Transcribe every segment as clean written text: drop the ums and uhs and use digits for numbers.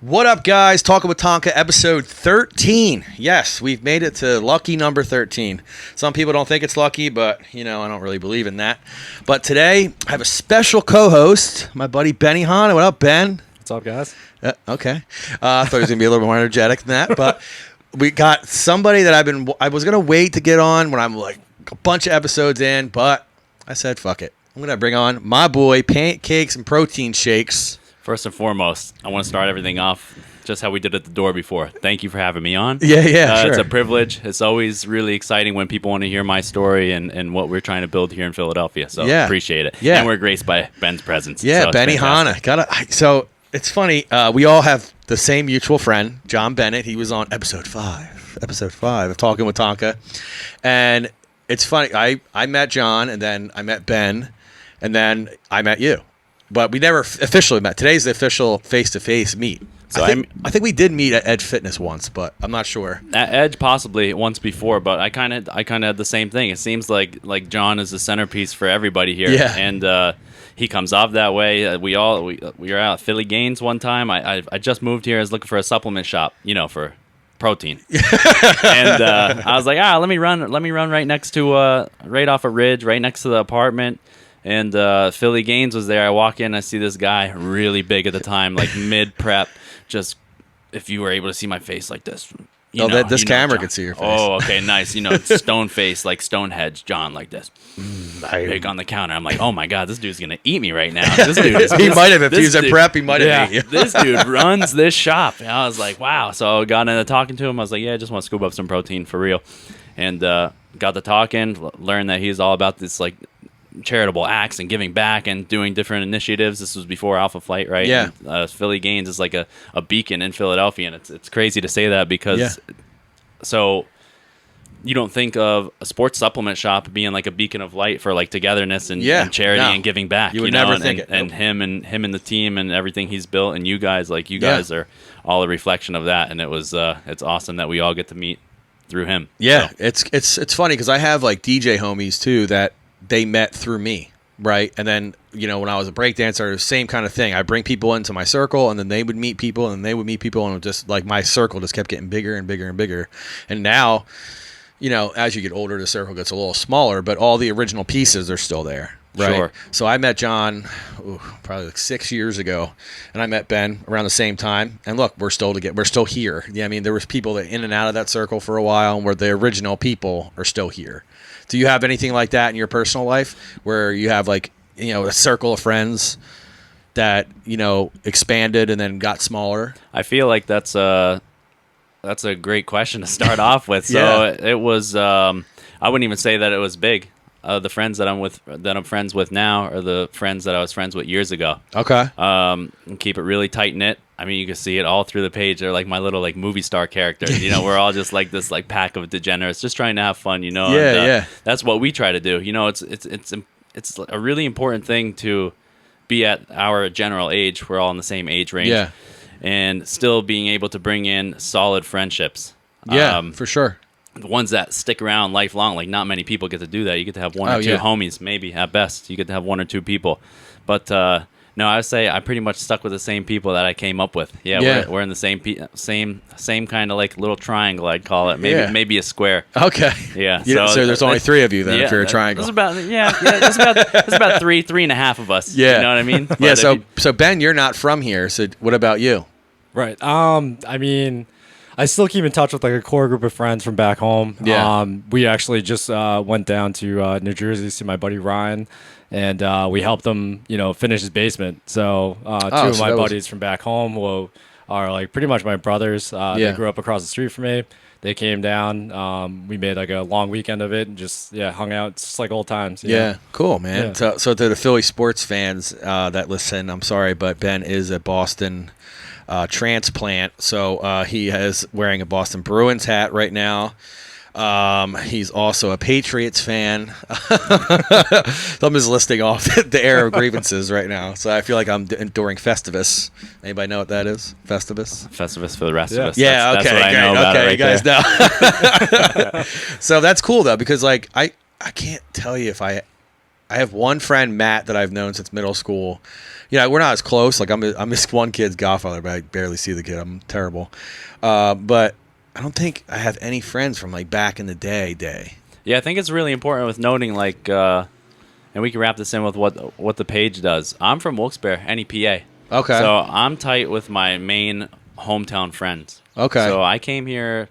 What up, guys? Talking with Tonka, episode 13. Yes, we've made it to lucky number 13. Some people don't think it's lucky, but, I don't really believe in that. But today, I have a special co-host, my buddy Benihana. What up, Ben? What's up, guys? Okay. I thought he was going to be a little more energetic than that, but we got somebody that I was going to wait to get on when I'm like a bunch of episodes in, but I said, fuck it. I'm going to bring on my boy, Pancakes and Protein Shakes. First and foremost, I want to start everything off just how we did at the door before. Thank you for having me on. Yeah, sure. It's a privilege. It's always really exciting when people want to hear my story and what we're trying to build here in Philadelphia. So appreciate it. Yeah. And we're graced by Ben's presence. Yeah, so Benihana. So it's funny. We all have the same mutual friend, John Bennett. He was on episode 5 of Talking with Tonka. And it's funny. I met John, and then I met Ben, and then I met you. But we never officially met. Today's the official face-to-face meet. So I think we did meet at Edge Fitness once, but I'm not sure. At Edge possibly once before, but I kind of had the same thing. It seems like John is the centerpiece for everybody here. Yeah. And he comes off that way. We were out at Philly Gaines one time. I just moved here. I was looking for a supplement shop, for protein. And I was like, let me run right next to right off a ridge, right next to the apartment. And Philly Gaines was there. I walk in, I see this guy, really big at the time, like mid-prep. Just, if you were able to see my face like this. This camera could see your face. Oh, okay, nice. Stone face, like Stonehenge, John, like this. Big on the counter. I'm like, oh my God, this dude's going to eat me right now. This dude he might have, if he was at prep, he might have ate you. This dude runs this shop. And I was like, wow. So I got into talking to him. I was like, I just want to scoop up some protein for real. And got to talking, learned that he's all about this, like, charitable acts and giving back and doing different initiatives. This was before Alpha Flight, right? Yeah. And, Philly Gaines is like a beacon in Philadelphia, and it's crazy to say that because so you don't think of a sports supplement shop being like a beacon of light for like togetherness and charity and giving back. You would never think it. And him and the team and everything he's built, and you guys guys are all a reflection of that. And it was it's awesome that we all get to meet through him. Yeah, so. It's funny because I have like DJ homies too that they met through me, right? And then, when I was a breakdancer, same kind of thing. I bring people into my circle, and then they would meet people, and they would meet people, and it just like my circle just kept getting bigger and bigger and bigger. And now, as you get older, the circle gets a little smaller, but all the original pieces are still there, right? Sure. So I met John probably like 6 years ago, and I met Ben around the same time. And look, we're still here. Yeah, I mean, there was people that in and out of that circle for a while, and where the original people are still here. Do you have anything like that in your personal life where you have like, a circle of friends that, expanded and then got smaller? I feel like that's a great question to start off with. So it was, I wouldn't even say that it was big. The friends that I'm friends with now are the friends that I was friends with years ago. Okay. Keep it really tight knit. I mean, you can see it all through the page. They're like my little like movie star characters. We're all just like this like pack of degenerates, just trying to have fun. Yeah. That's what we try to do. It's a really important thing to be at our general age. We're all in the same age range. Yeah. And still being able to bring in solid friendships. Yeah, for sure. The ones that stick around lifelong, like not many people get to do that. You get to have one or two homies, maybe at best. You get to have one or two people. But no, I would say I pretty much stuck with the same people that I came up with. We're in the same kind of like little triangle, I'd call it. Maybe a square. Okay. Yeah. So there's only 3 of you then if you're a triangle. It's about three and a half of us. Yeah. You know what I mean? Yeah. So Ben, you're not from here. So what about you? Right. I mean, I still keep in touch with like a core group of friends from back home. Yeah. We actually just went down to New Jersey to see my buddy Ryan, and we helped him, finish his basement. So two of my buddies from back home who are like pretty much my brothers. They grew up across the street from me. They came down. We made like a long weekend of it and just hung out. It's just like old times. Yeah, cool, man. Yeah. So to the Philly sports fans that listen, I'm sorry, but Ben is a Boston transplant, so he is wearing a Boston Bruins hat right now. He's also a Patriots fan. So I'm just listing off the era of grievances right now. So I feel like I'm enduring Festivus. Anybody know what that is? Festivus? Festivus for the rest of us. Yeah, that's okay. what I know about okay, it right you guys know. So that's cool though, because like I can't tell you if I I have one friend, Matt, that I've known since middle school. We're not as close. Like I'm this one kid's godfather, but I barely see the kid. I'm terrible. But I don't think I have any friends from like back in the day. Yeah, I think it's really important with noting like, and we can wrap this in with what the page does. I'm from Wilkes-Barre, NEPA. Okay. So I'm tight with my main hometown friends. Okay. So I came here.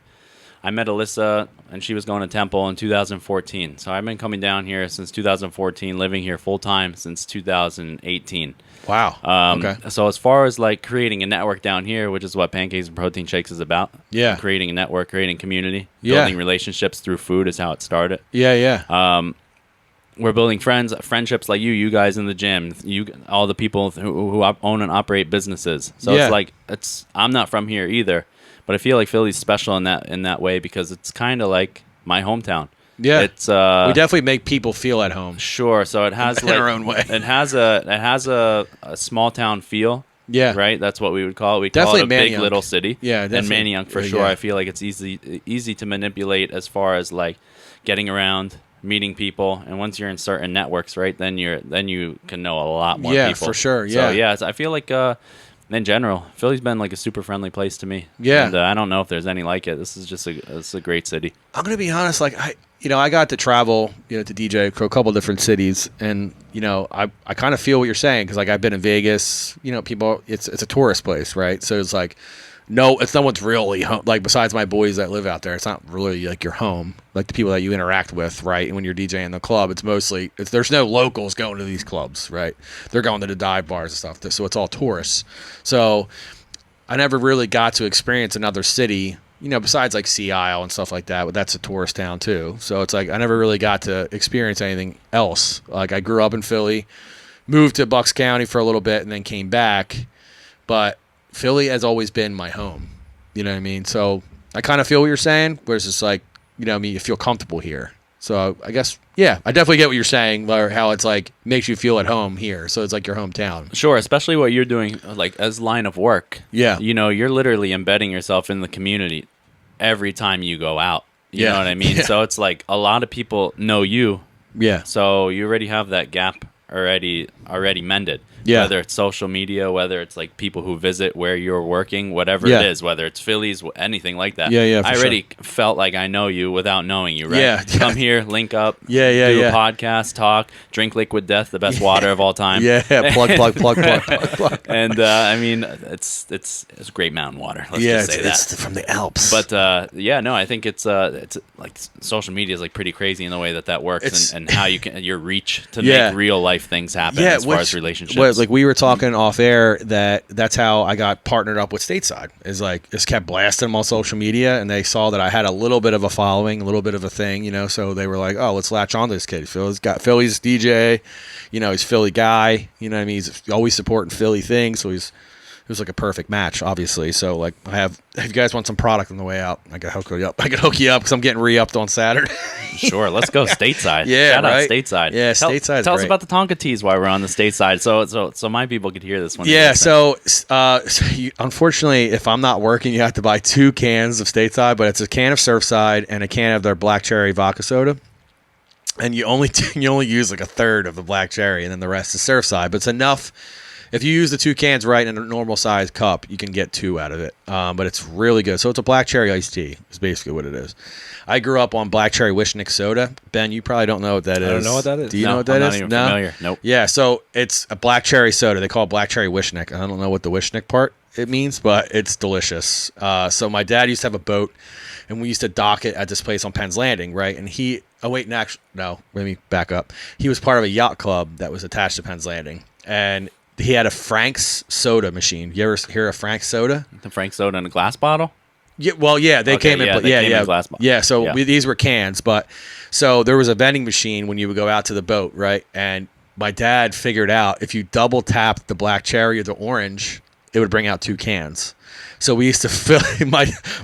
I met Alyssa, and she was going to Temple in 2014. So I've been coming down here since 2014, living here full time since 2018. Wow. Okay. So as far as like creating a network down here, which is what Pancakes and Protein Shakes is about. Yeah. Creating a network, creating community, Yeah. building relationships through food is how it started. Yeah. We're building friendships like you guys in the gym, all the people who own and operate businesses. So Yeah. it's like I'm not from here either, but I feel like Philly's special in that way because it's kind of like my hometown. Yeah. It's we definitely make people feel at home. sure. So it has In like our own way. It has a small town feel. Yeah. Right. That's what we would call it. We Definitely call it a big Manayunk. little city. Yeah, And definitely. Manayunk for Yeah, sure. yeah. I feel like it's easy to manipulate as far as like getting around, meeting people, and once you're in certain networks, right, then you can know a lot more Yeah, people. for sure. Yeah. So yeah, I feel like in general, Philly's been like a super friendly place to me. Yeah. And I don't know if there's any like it. This is just a great city. I'm gonna be honest. Like I got to travel, to DJ for a couple different cities, and I kind of feel what you're saying because like I've been in Vegas. People, it's a tourist place, right? So it's like, no, it's no one's really home. Like besides my boys that live out there, it's not really like your home. Like the people that you interact with, right? And when you're DJing in the club, it's mostly there's no locals going to these clubs, right? They're going to the dive bars and stuff. So it's all tourists. So I never really got to experience another city. Besides like Sea Isle and stuff like that, but that's a tourist town too. So it's like I never really got to experience anything else. Like I grew up in Philly, moved to Bucks County for a little bit, and then came back. But Philly has always been my home. You know what I mean? So I kind of feel what you're saying, where it's just like, you feel comfortable here. So I guess, yeah, I definitely get what you're saying, or how it's like makes you feel at home here. So it's like your hometown. Sure, especially what you're doing like as line of work. Yeah. You're literally embedding yourself in the community every time you go out. You know what I mean? Yeah. So it's like a lot of people know you. Yeah. So you already have that gap already mended. Yeah. Whether it's social media, whether it's like people who visit where you're working, whatever Yeah. it is, whether it's Phillies, anything like that. Yeah, for I already sure. felt like I know you without knowing you, right? Yeah. Come here, link up, do Yeah. a podcast, talk, drink Liquid Death, the best water of all time. Yeah. Plug. And I mean, it's great mountain water. Let's just say that. It's from the Alps. But I think it's like social media is like pretty crazy in the way that works and how you can your reach to make real life things happen as far as relationships. Like we were talking off air that's how I got partnered up with Stateside. Is like just kept blasting them on social media, and they saw that I had a little bit of a following, a little bit of a thing, so they were like, oh, let's latch on to this kid. Philly's DJ, he's Philly guy, what I mean? He's always supporting Philly things, so it was like a perfect match, obviously. So like if you guys want some product on the way out, I can hook you up. Because I'm getting re-upped on Saturday. Sure, let's go stateside. Yeah, Shout right? out stateside. Yeah, stateside's Tell us great. about the Tonka teas while we're on the stateside, so my people could hear this one. Yeah, so unfortunately, if I'm not working, you have to buy 2 cans of Stateside, but it's a can of Surfside and a can of their black cherry vodka soda. And you only use like a third of the black cherry, and then the rest is Surfside. But it's enough. If you use the 2 cans right in a normal size cup, you can get 2 out of it. But it's really good. So it's a black cherry iced tea is basically what it is. I grew up on black cherry Wishnick soda. Ben, you probably don't know what that is. I don't know what that is. Do you know what that I'm is? not even familiar. Nope. Yeah, so it's a black cherry soda. They call it black cherry Wishnick. I don't know what the Wishnick part it means, but it's delicious. So my dad used to have a boat, and we used to dock it at this place on Penn's Landing, right? And let me back up. He was part of a yacht club that was attached to Penn's Landing, and he had a Frank's soda machine. You ever hear of Frank's soda? The Frank soda in a glass bottle. Yeah, well, yeah, they came in glass bottles. Yeah, so these were cans, but so there was a vending machine when you would go out to the boat, right? And my dad figured out if you double tapped the black cherry or the orange, it would bring out 2 cans. So we used to fill.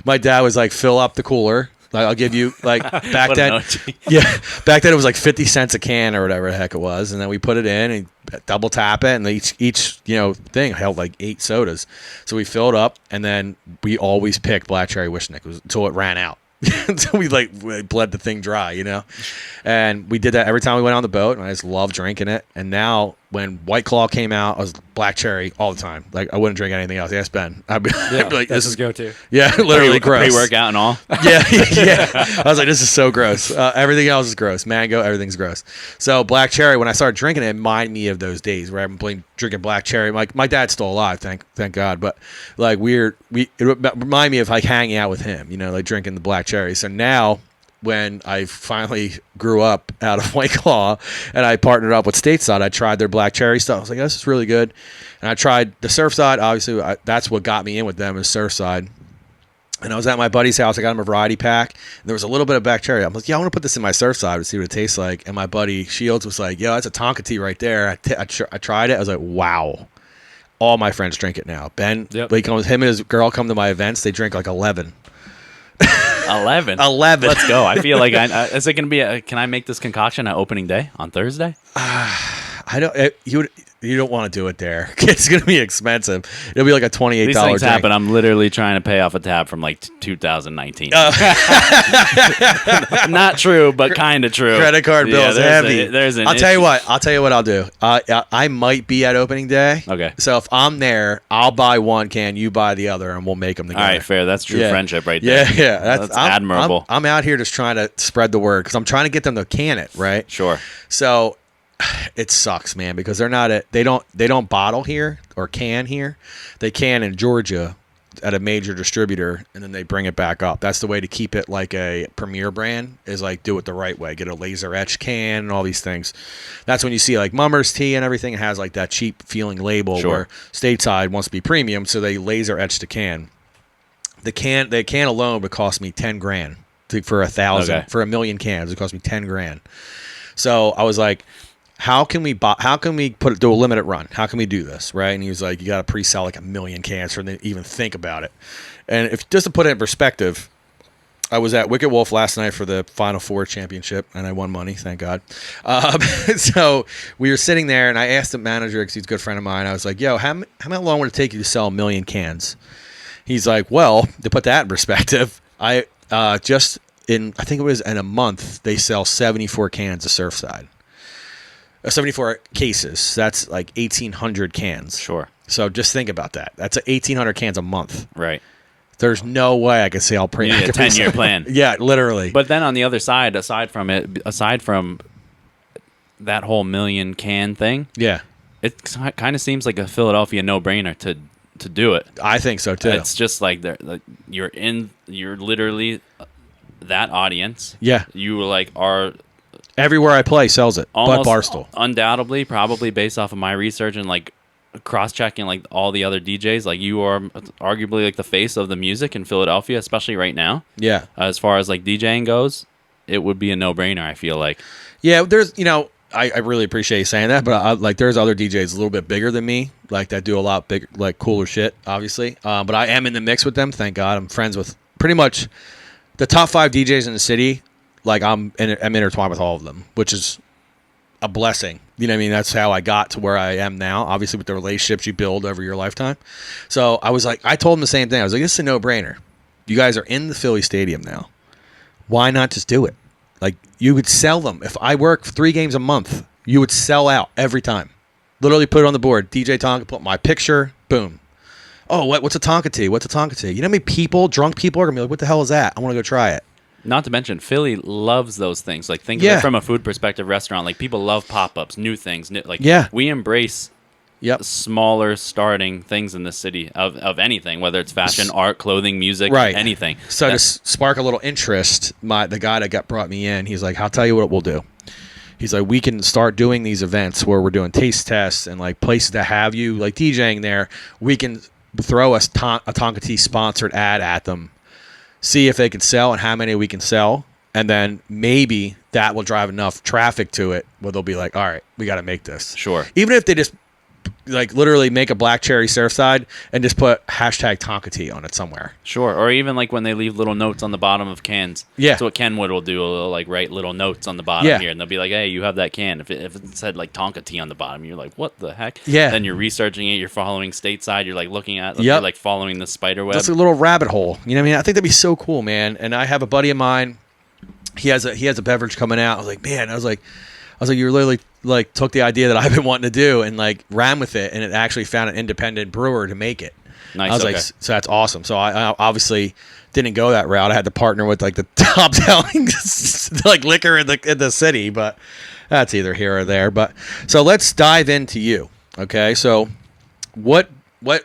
My dad was like, fill up the cooler. Like, I'll give you back then. Back then it was like 50 cents a can or whatever the heck it was, and then we put it in and double tap it, and each thing held like 8 sodas. So we filled up, and then we always picked black cherry Wishnick until it ran out. Until we bled the thing dry, and we did that every time we went on the boat, and I just loved drinking it. And now when White Claw came out, I was black cherry all the time. Like I wouldn't drink anything else. Yes, Ben. I'd be like, this is go-to. Yeah, literally gross. Pre-workout and all. Yeah. I was like, this is so gross. Everything else is gross. Mango, everything's gross. So black cherry, when I started drinking it reminded me of those days where I've been drinking black cherry. My dad's still alive, thank God. But like it reminded me of like hanging out with him, like drinking the black cherry. So now when I finally grew up out of White Claw and I partnered up with Stateside, I tried their black cherry stuff. I was like, this is really good. And I tried the Surfside. Obviously, that's what got me in with them is Surfside. And I was at my buddy's house. I got him a variety pack. And there was a little bit of black cherry. I'm like, I want to put this in my Surfside to see what it tastes like. And my buddy Shields was like, that's a Tonka tea right there. I tried it. I was like, wow. All my friends drink it now. Ben, him and his girl come to my events. They drink like 11. 11. Let's go. I feel like is it going to be can I make this concoction at opening day on Thursday? I don't. You don't want to do it there. It's going to be expensive. It'll be like a $28 These things drink. happen. I'm literally trying to pay off a tab from like 2019. Not true, but kind of true. Credit card bills heavy. I'll tell you what I'll do. I might be at opening day. Okay. So if I'm there, I'll buy one can, you buy the other, and we'll make them together. All right, fair. That's true friendship right there. Yeah. That's admirable. I'm out here just trying to spread the word because I'm trying to get them to can it, right? Sure. So it sucks, man, because they don't bottle here or can here. They can in Georgia at a major distributor, and then they bring it back up. That's the way to keep it like a premier brand is like do it the right way. Get a laser etched can and all these things. That's when you see like Mummer's Tea and everything has like that cheap feeling label where Stateside wants to be premium, so they laser etched a can. The can alone would cost me $10,000 for 1,000 for 1,000,000 cans. It cost me $10,000. So I was like, how can we do a limited run? How can we do this, right? And he was like, you got to pre-sell like 1,000,000 cans for them to even think about it. And if just to put it in perspective, I was at Wicked Wolf last night for the Final Four championship, and I won money, thank God. So we were sitting there, and I asked the manager, because he's a good friend of mine, I was like, how long would it take you to sell 1,000,000 cans? He's like, well, to put that in perspective, I think it was in a month, they sell 74 cans of Surfside. 74 cases. That's like 1,800 cans. Sure. So just think about that. That's 1,800 cans a month. Right. There's no way I could say I'll print a 10-year plan. Yeah, literally. But then on the other side, aside from that whole 1,000,000 can thing, it kind of seems like a Philadelphia no-brainer to do it. I think so too. It's just like you're literally that audience. Yeah. You are. Everywhere I play sells it, but Barstool. Undoubtedly, probably based off of my research and like cross-checking like all the other DJs, like you are arguably like the face of the music in Philadelphia, especially right now. Yeah. As far as like DJing goes, it would be a no-brainer, I feel like. Yeah, there's, I really appreciate you saying that, but there's other DJs a little bit bigger than me, like that do a lot bigger, like cooler shit, obviously. But I am in the mix with them, thank God. I'm friends with pretty much the top 5 DJs in the city. Like I'm intertwined with all of them, which is a blessing. You know what I mean? That's how I got to where I am now, obviously with the relationships you build over your lifetime. So I was like, I told them the same thing. I was like, this is a no-brainer. You guys are in the Philly Stadium now. Why not just do it? Like you would sell them. If I work 3 games a month, you would sell out every time. Literally put it on the board. DJ Tonka, put my picture, boom. Oh, what's a Tonka tea? What's a Tonka tea? You know how many drunk people are going to be like, what the hell is that? I want to go try it. Not to mention, Philly loves those things. Like, think of it from a food perspective restaurant. Like, people love pop-ups, new things. We embrace smaller starting things in the city of anything, whether it's fashion, art, clothing, music, anything. So to spark a little interest, the guy that brought me in, he's like, I'll tell you what we'll do. He's like, we can start doing these events where we're doing taste tests and like places that have you like DJing there. We can throw a Tonka Tea sponsored ad at them. See if they can sell and how many we can sell. And then maybe that will drive enough traffic to it where they'll be like, all right, we got to make this. Sure. Even if they just like literally make a black cherry Surfside and just put hashtag Tonka tea on it somewhere. Sure. Or even like when they leave little notes on the bottom of cans. Yeah. That's what Kenwood will do. They'll like write little notes on the bottom here, and they'll be like, "Hey, you have that can." If it said like Tonka tea on the bottom, you're like, "What the heck?" Yeah. Then you're researching it. You're following stateside. You're like looking at. You're like following the spider web. That's a little rabbit hole. You know what I mean? I think that'd be so cool, man. And I have a buddy of mine. He has a beverage coming out. I was like, man. I was like, you literally like took the idea that I've been wanting to do and like ran with it, and it actually found an independent brewer to make it. Nice. I was like, so that's awesome. So I obviously didn't go that route. I had to partner with like the top selling like liquor in the city, but that's either here or there. But so let's dive into you. Okay, so what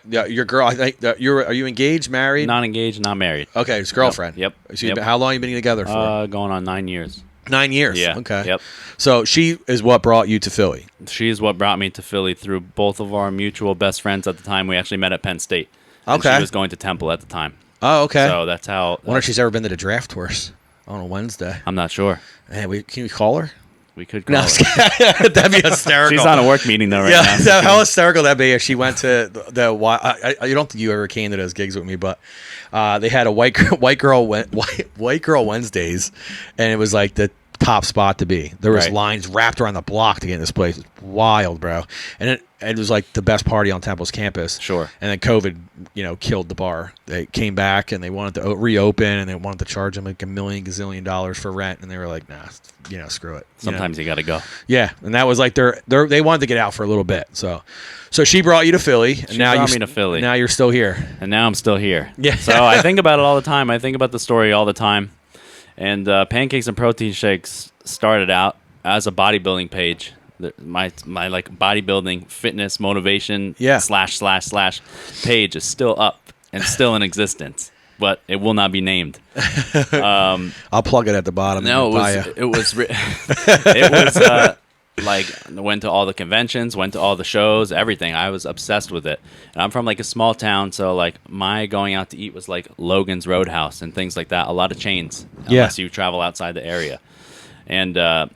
your girl? I think are you engaged, married? Not engaged, not married. Okay, it's girlfriend. Yep. So how long you been together for? Going on 9 years. 9 years. Yeah. Okay. Yep. So she is what brought you to Philly. She's what brought me to Philly through both of our mutual best friends at the time. We actually met at Penn State. And Okay. she was going to Temple at the time. Oh, okay. So that's how. I wonder if she's ever been to the draft course on a Wednesday. I'm not sure. Hey, can we call her? We could call her. That'd be hysterical. She's on a work meeting though right now. How hysterical that'd be if she went to you don't think you ever came to those gigs with me, but they had a white girl Wednesdays, and it was like the top spot to be. There was lines wrapped around the block to get in this place. It's wild, bro. And it was like the best party on Temple's campus. Sure. And then COVID, killed the bar. They came back and they wanted to reopen, and they wanted to charge them like $1 million gazillion dollars for rent, and they were like, nah, screw it. Sometimes you got to go. Yeah, and that was like they wanted to get out for a little bit. So she brought you to Philly, and now brought me to Philly. Now you're still here. And now I'm still here. Yeah. So I think about it all the time. I think about the story all the time. And Pancakes and Protein Shakes started out as a bodybuilding page. My like bodybuilding fitness motivation / page is still up and still in existence, but it will not be named. I'll plug it at the bottom. No, it was like went to all the conventions, went to all the shows, everything. I was obsessed with it. And I'm from like a small town, so like my going out to eat was like Logan's Roadhouse and things like that. A lot of chains, unless you travel outside the area. And to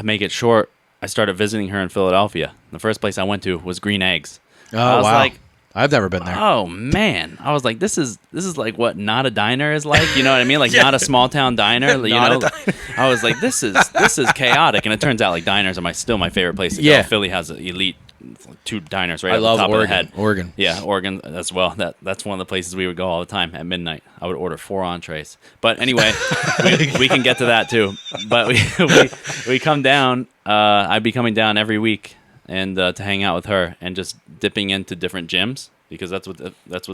make it short, I started visiting her in Philadelphia. The first place I went to was Green Eggs. Oh, I was like, I've never been there. Oh man, I was like, this is like what not a diner is like. You know what I mean? Like not a small town diner. I was like, this is chaotic. And it turns out like diners are still my favorite place to go. Philly has an elite 2 diners right at the top of the head. Oregon. Yeah, Oregon as well. That's one of the places we would go all the time at midnight. I would order 4 entrees. But anyway, we can get to that too. But we come down. I'd be coming down every week and to hang out with her and just dipping into different gyms, because that's what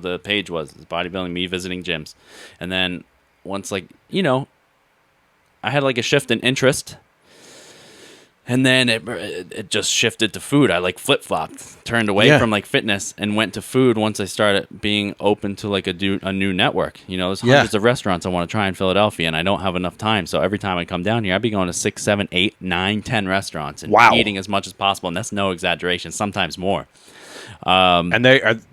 the page was. It's bodybuilding, me visiting gyms. And then once I had like a shift in interest. And then it just shifted to food. I like flip-flopped, turned away from like fitness and went to food once I started being open to like a new network. There's hundreds of restaurants I want to try in Philadelphia, and I don't have enough time. So every time I come down here, I'd be going to 6, 7, 8, 9, 10 restaurants and eating as much as possible. And that's no exaggeration, sometimes more. And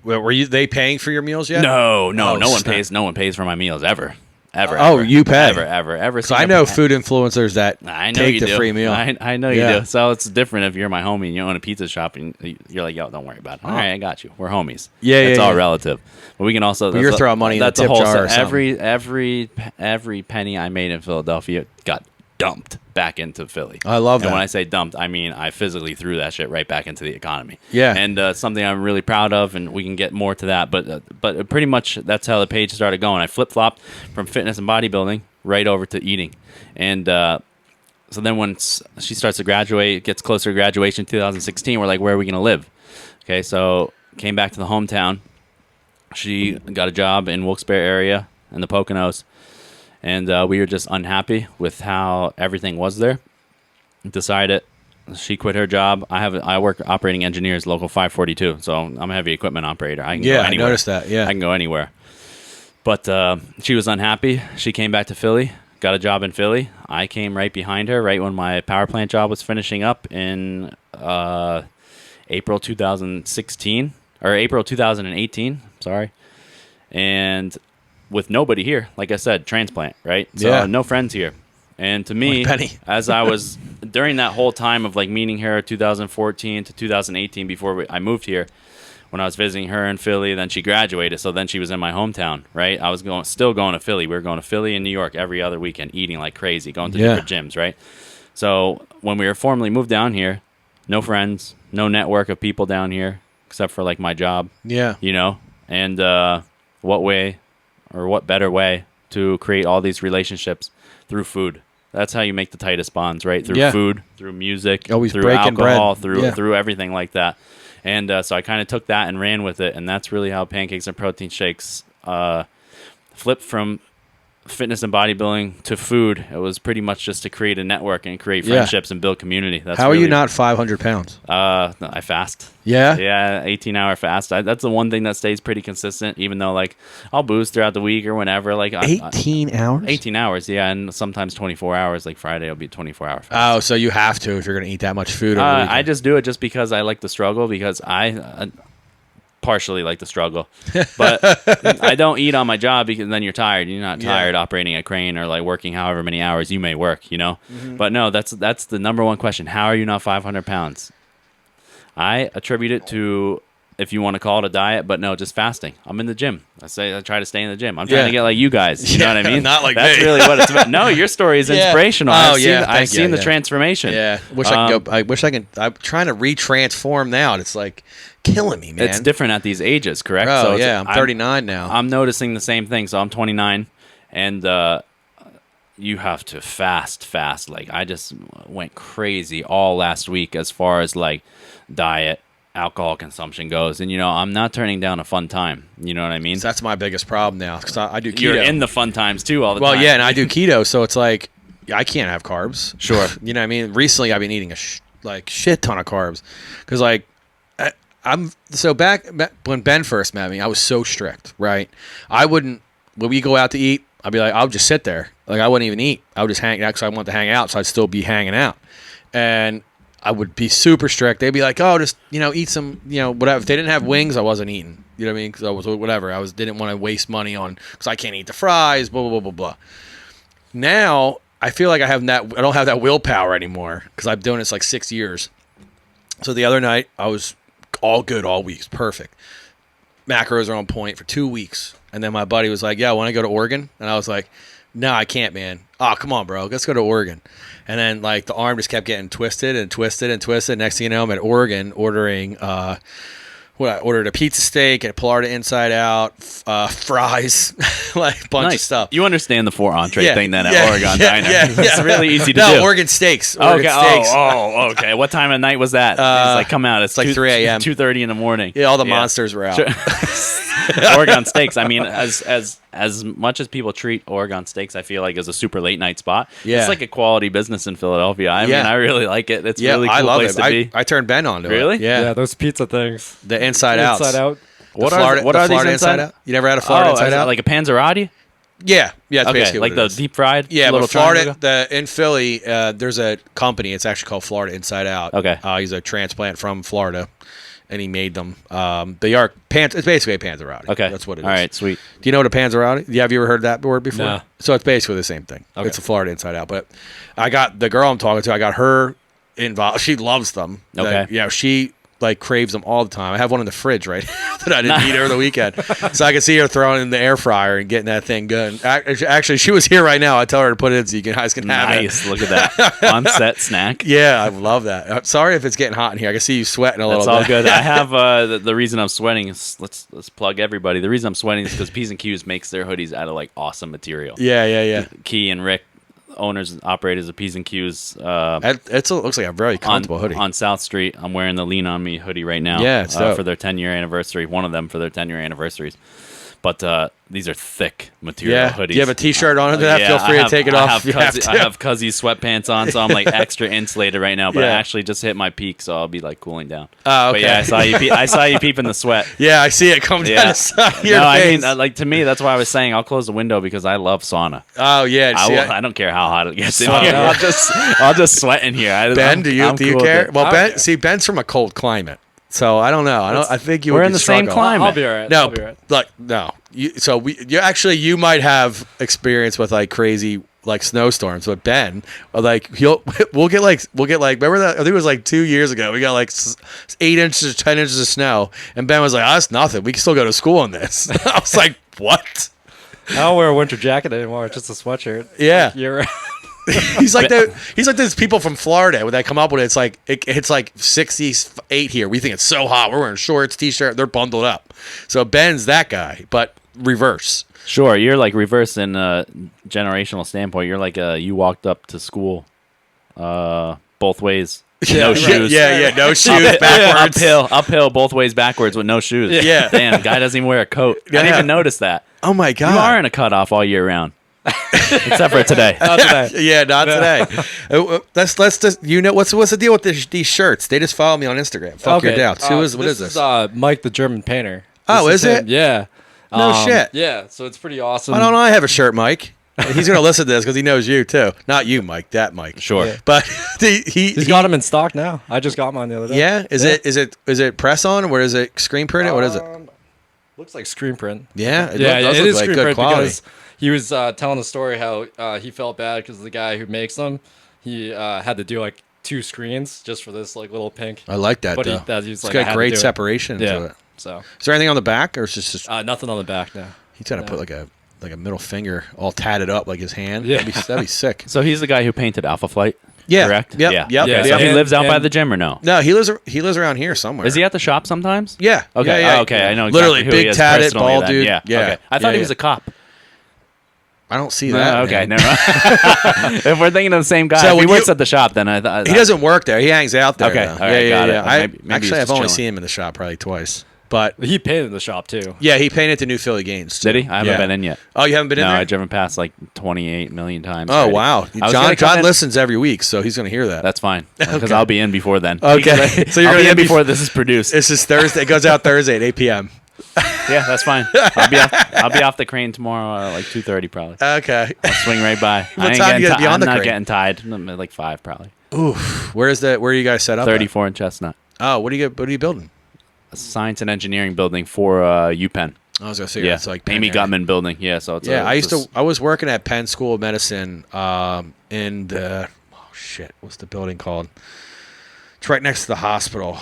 were they paying for your meals yet? No one pays. No one pays for my meals ever. Ever. You pay. Ever. So I know food influencers that take the free meal. I know you do. So it's different if you're my homie and you own a pizza shop and you're like, yo, don't worry about it. All right, I got you. We're homies. It's all relative. But we can also. But you're throwing money in the tip jar or something. Every penny I made in Philadelphia got dumped back into Philly. I love that. And when I say dumped, I mean I physically threw that shit right back into the economy. Yeah. And something I'm really proud of, and we can get more to that. But pretty much that's how the page started going. I flip-flopped from fitness and bodybuilding right over to eating. And so then once she starts to graduate, gets closer to graduation, 2016, we're like, where are we going to live? Okay, so came back to the hometown. She got a job in Wilkes-Barre area in the Poconos. And we were just unhappy with how everything was there. Decided she quit her job. I work operating engineers, local 542. So I'm a heavy equipment operator. I can go anywhere. I noticed that. Yeah, I can go anywhere. But she was unhappy. She came back to Philly, got a job in Philly. I came right behind her, right when my power plant job was finishing up in April 2016 or April 2018. Sorry, and with nobody here, like I said, transplant, right? So no friends here. And to me, as I was during that whole time of like meeting her 2014 to 2018 before I moved here, when I was visiting her in Philly, then she graduated, so then she was in my hometown, right? I was still going to Philly. We were going to Philly and New York every other weekend, eating like crazy, going to different gyms, right? So when we were formally moved down here, no friends, no network of people down here, except for like my job. Yeah. You know? And what better way to create all these relationships through food? That's how you make the tightest bonds, right? Through food, through music, always through breaking alcohol, bread. through everything like that. And so I kind of took that and ran with it, and that's really how Pancakes and Protein Shakes flipped from fitness and bodybuilding to food. It was pretty much just to create a network and create friendships and build community. That's how are you not 500 pounds? I fast. Yeah? Yeah, 18-hour fast. That's the one thing that stays pretty consistent, even though, like, I'll booze throughout the week or whenever. Like 18 hours? 18 hours, yeah, and sometimes 24 hours. Like Friday will be 24-hour fast. Oh, so you have to if you're going to eat that much food. I just do it just because I like the struggle, because I partially like the struggle. But I don't eat on my job because then you're tired. You're not tired operating a crane or like working however many hours you may work, you know? Mm-hmm. But no, that's the number one question. How are you not 500 pounds? I attribute it to, if you want to call it a diet, but no, just fasting. I'm in the gym. I try to stay in the gym. I'm trying to get like you guys. You know what I mean? Not like that's me. really what it's about. No, your story is inspirational. Oh, I've seen the transformation. Yeah. I'm trying to retransform now. And it's like killing me, man. It's different at these ages, correct? Oh, so I'm 39 now. I'm noticing the same thing. So I'm 29, and you have to fast. Like, I just went crazy all last week as far as like diet, alcohol consumption goes, and I'm not turning down a fun time. You know what I mean? So that's my biggest problem now, because I do keto. You're in the fun times too all the time. Well, yeah, and I do keto, so it's like I can't have carbs. Sure. You know what I mean? Recently, I've been eating a shit ton of carbs, because like I'm so back when Ben first met me, I was so strict, right? I wouldn't, when we go out to eat, I'd be like, I'll just sit there, like I wouldn't even eat. I would just hang out because I want to hang out, so I'd still be hanging out, and I would be super strict. They'd be like, oh, just, eat some, whatever. If they didn't have wings, I wasn't eating. You know what I mean? Because I was whatever. Didn't want to waste money on, because I can't eat the fries, blah, blah, blah, blah, blah. Now, I feel like I don't have that willpower anymore, because I've been doing this like 6 years. So the other night, I was all good all week. Perfect. Macros are on point for 2 weeks. And then my buddy was like, yeah, want to go to Oregon? And I was like, no, I can't, man. Oh, come on, bro. Let's go to Oregon. And then, like, the arm just kept getting twisted and twisted and twisted. Next thing you know, I'm at Oregon ordering, I ordered a pizza steak and a Florida Inside Out, fries, like a bunch of stuff. You understand the 4 entree thing then at Oregon Diner. It's really easy to do. No, Oregon Steaks. Okay. Okay. What time of night was that? It's like, come out. It's like 3 a.m. 2:30 in the morning. Yeah, all the monsters were out. Oregon Steaks. I mean, as much as people treat Oregon Steaks, I feel like, as a super late night spot. Yeah. It's like a quality business in Philadelphia. I mean, I really like it. It's a really cool place to be. I turned Ben on to it. Really? Yeah, those pizza things. The Inside Out. Inside Out. What are these Inside Out? You never had a Florida Inside Out? Like a panzerati? Yeah, it's okay, basically like the deep fried. Yeah, little but Florida, in Philly, there's a company. It's actually called Florida Inside Out. Okay, he's a transplant from Florida, and he made them. They are It's basically a panzerotti. Okay, that's what it is. All right, sweet. Do you know what a panzerotti? Have you ever heard that word before? No. So it's basically the same thing. Okay. It's a Florida Inside Out. But I got the girl I'm talking to. I got her involved. She loves them. Okay. She like craves them all the time. I have one in the fridge right now that I didn't eat over the weekend, so I can see her throwing it in the air fryer and getting that thing good. Actually, she was here right now. I tell her to put it in so you guys can have it. Nice, look at that on-set snack. Yeah, I love that. I'm sorry if it's getting hot in here. I can see you sweating a little bit. That's all good. I have the reason I'm sweating is, let's plug everybody. The reason I'm sweating is because P's and Q's makes their hoodies out of like awesome material. Yeah. Key and Rick, owners and operators of P's and Q's. It looks like a very comfortable hoodie. On South Street, I'm wearing the Lean On Me hoodie right now. Yeah, it's dope. For their 10-year anniversary. One of them for their 10-year anniversaries. But these are thick material hoodies. Do you have a T-shirt on under that? Feel free to take it off. I have Cuzzy's sweatpants on, so I'm like extra insulated right now. But I actually just hit my peak, so I'll be like cooling down. Oh, okay. But yeah, I saw you peeping the sweat. Yeah, I see it come down the side of your face. I mean, like, to me, that's why I was saying I'll close the window, because I love sauna. Oh yeah, I don't care how hot it gets in here. I'll just sweat in here. Ben, do you care? Well, Ben's from a cold climate. So I don't know. I think you. We're in the same climate. I'll be all right. No, look, no. You might have experience with like crazy like snowstorms, but Ben, like we'll get like remember that? I think it was like 2 years ago. We got like 8 inches, 10 inches of snow, and Ben was like, "Oh, that's nothing. We can still go to school on this." I was like, "What?" I don't wear a winter jacket anymore. It's just a sweatshirt. Yeah, You're. he's like those people from Florida when they come up with it. It's like 68 here. We think it's so hot. We're wearing shorts, t-shirt. They're bundled up. So Ben's that guy, but reverse. Sure, you're like reverse in a generational standpoint. You're like you walked up to school both ways. No shoes. Yeah, no shoes, backwards. Uphill, both ways backwards with no shoes. Yeah. Damn, guy doesn't even wear a coat. I didn't even notice that. Oh my God. You are in a cutoff all year round. Except for today. Not today. Yeah, not today. Let's just what's the deal with these shirts? They just follow me on Instagram. Fuck your doubts. What is this? Mike the German painter. Oh, is it? Yeah. No shit. Yeah, so it's pretty awesome. Why don't I have a shirt, Mike? He's gonna listen to this because he knows you too. Not you, Mike. That Mike. Sure. Yeah. But he's got them in stock now. I just got mine the other day. Yeah. Is it press on or is it screen printed? What is it? Looks like screen print. Yeah. It does is look like screen good print quality. because he was telling the story how he felt bad because the guy who makes them, he had to do like 2 screens just for this like little pink. I like that But though. he's It's got great separation to it. So is there anything on the back or is it just nothing on the back now. he's trying to put like a middle finger all tatted up like his hand? Yeah. That'd be sick. So he's the guy who painted Alpha Flight. Yeah. Correct? Yep. Yeah. So he lives out by the gym or no? No, he lives around here somewhere. Is he at the shop sometimes? Yeah. Okay. Yeah, Okay. I know exactly literally who big he is tatted personally bald then. dude. Yeah. Okay. I thought he was a cop. I don't see that. Okay. man. Never mind. If we're thinking of the same guy, So if he when works at the shop, then I thought He doesn't work there. He hangs out there. Okay, though. all right, got it. Maybe he's I've just only chilling. seen him in the shop probably twice. But He painted the shop too. yeah, he painted the new Philly Gaines. Too. Did he? I haven't been in yet. Oh, you haven't been in No, there? I've driven past like 28 million times. Oh, already. wow. I was gonna come John in- listens every week, so he's going to hear that. That's fine because I'll be in before then. Okay. So you're I'll gonna be in be- before this is produced. This is Thursday. It goes out Thursday at 8 p.m. Yeah, that's fine. I'll be off the crane tomorrow, like 2:30 probably. Okay. I'll swing right by. What time do you gotta be on the I'm not crane? getting tied. I'm at like 5 probably. Oof. Where are you guys set up? 34 in Chestnut. Oh, what are you building? A science and engineering building for UPenn. I was going to say Yeah, it's like Amy Penn Area. Gutman building. Yeah, so it's I was working at Penn School of Medicine in the what's the building called? It's right next to the hospital.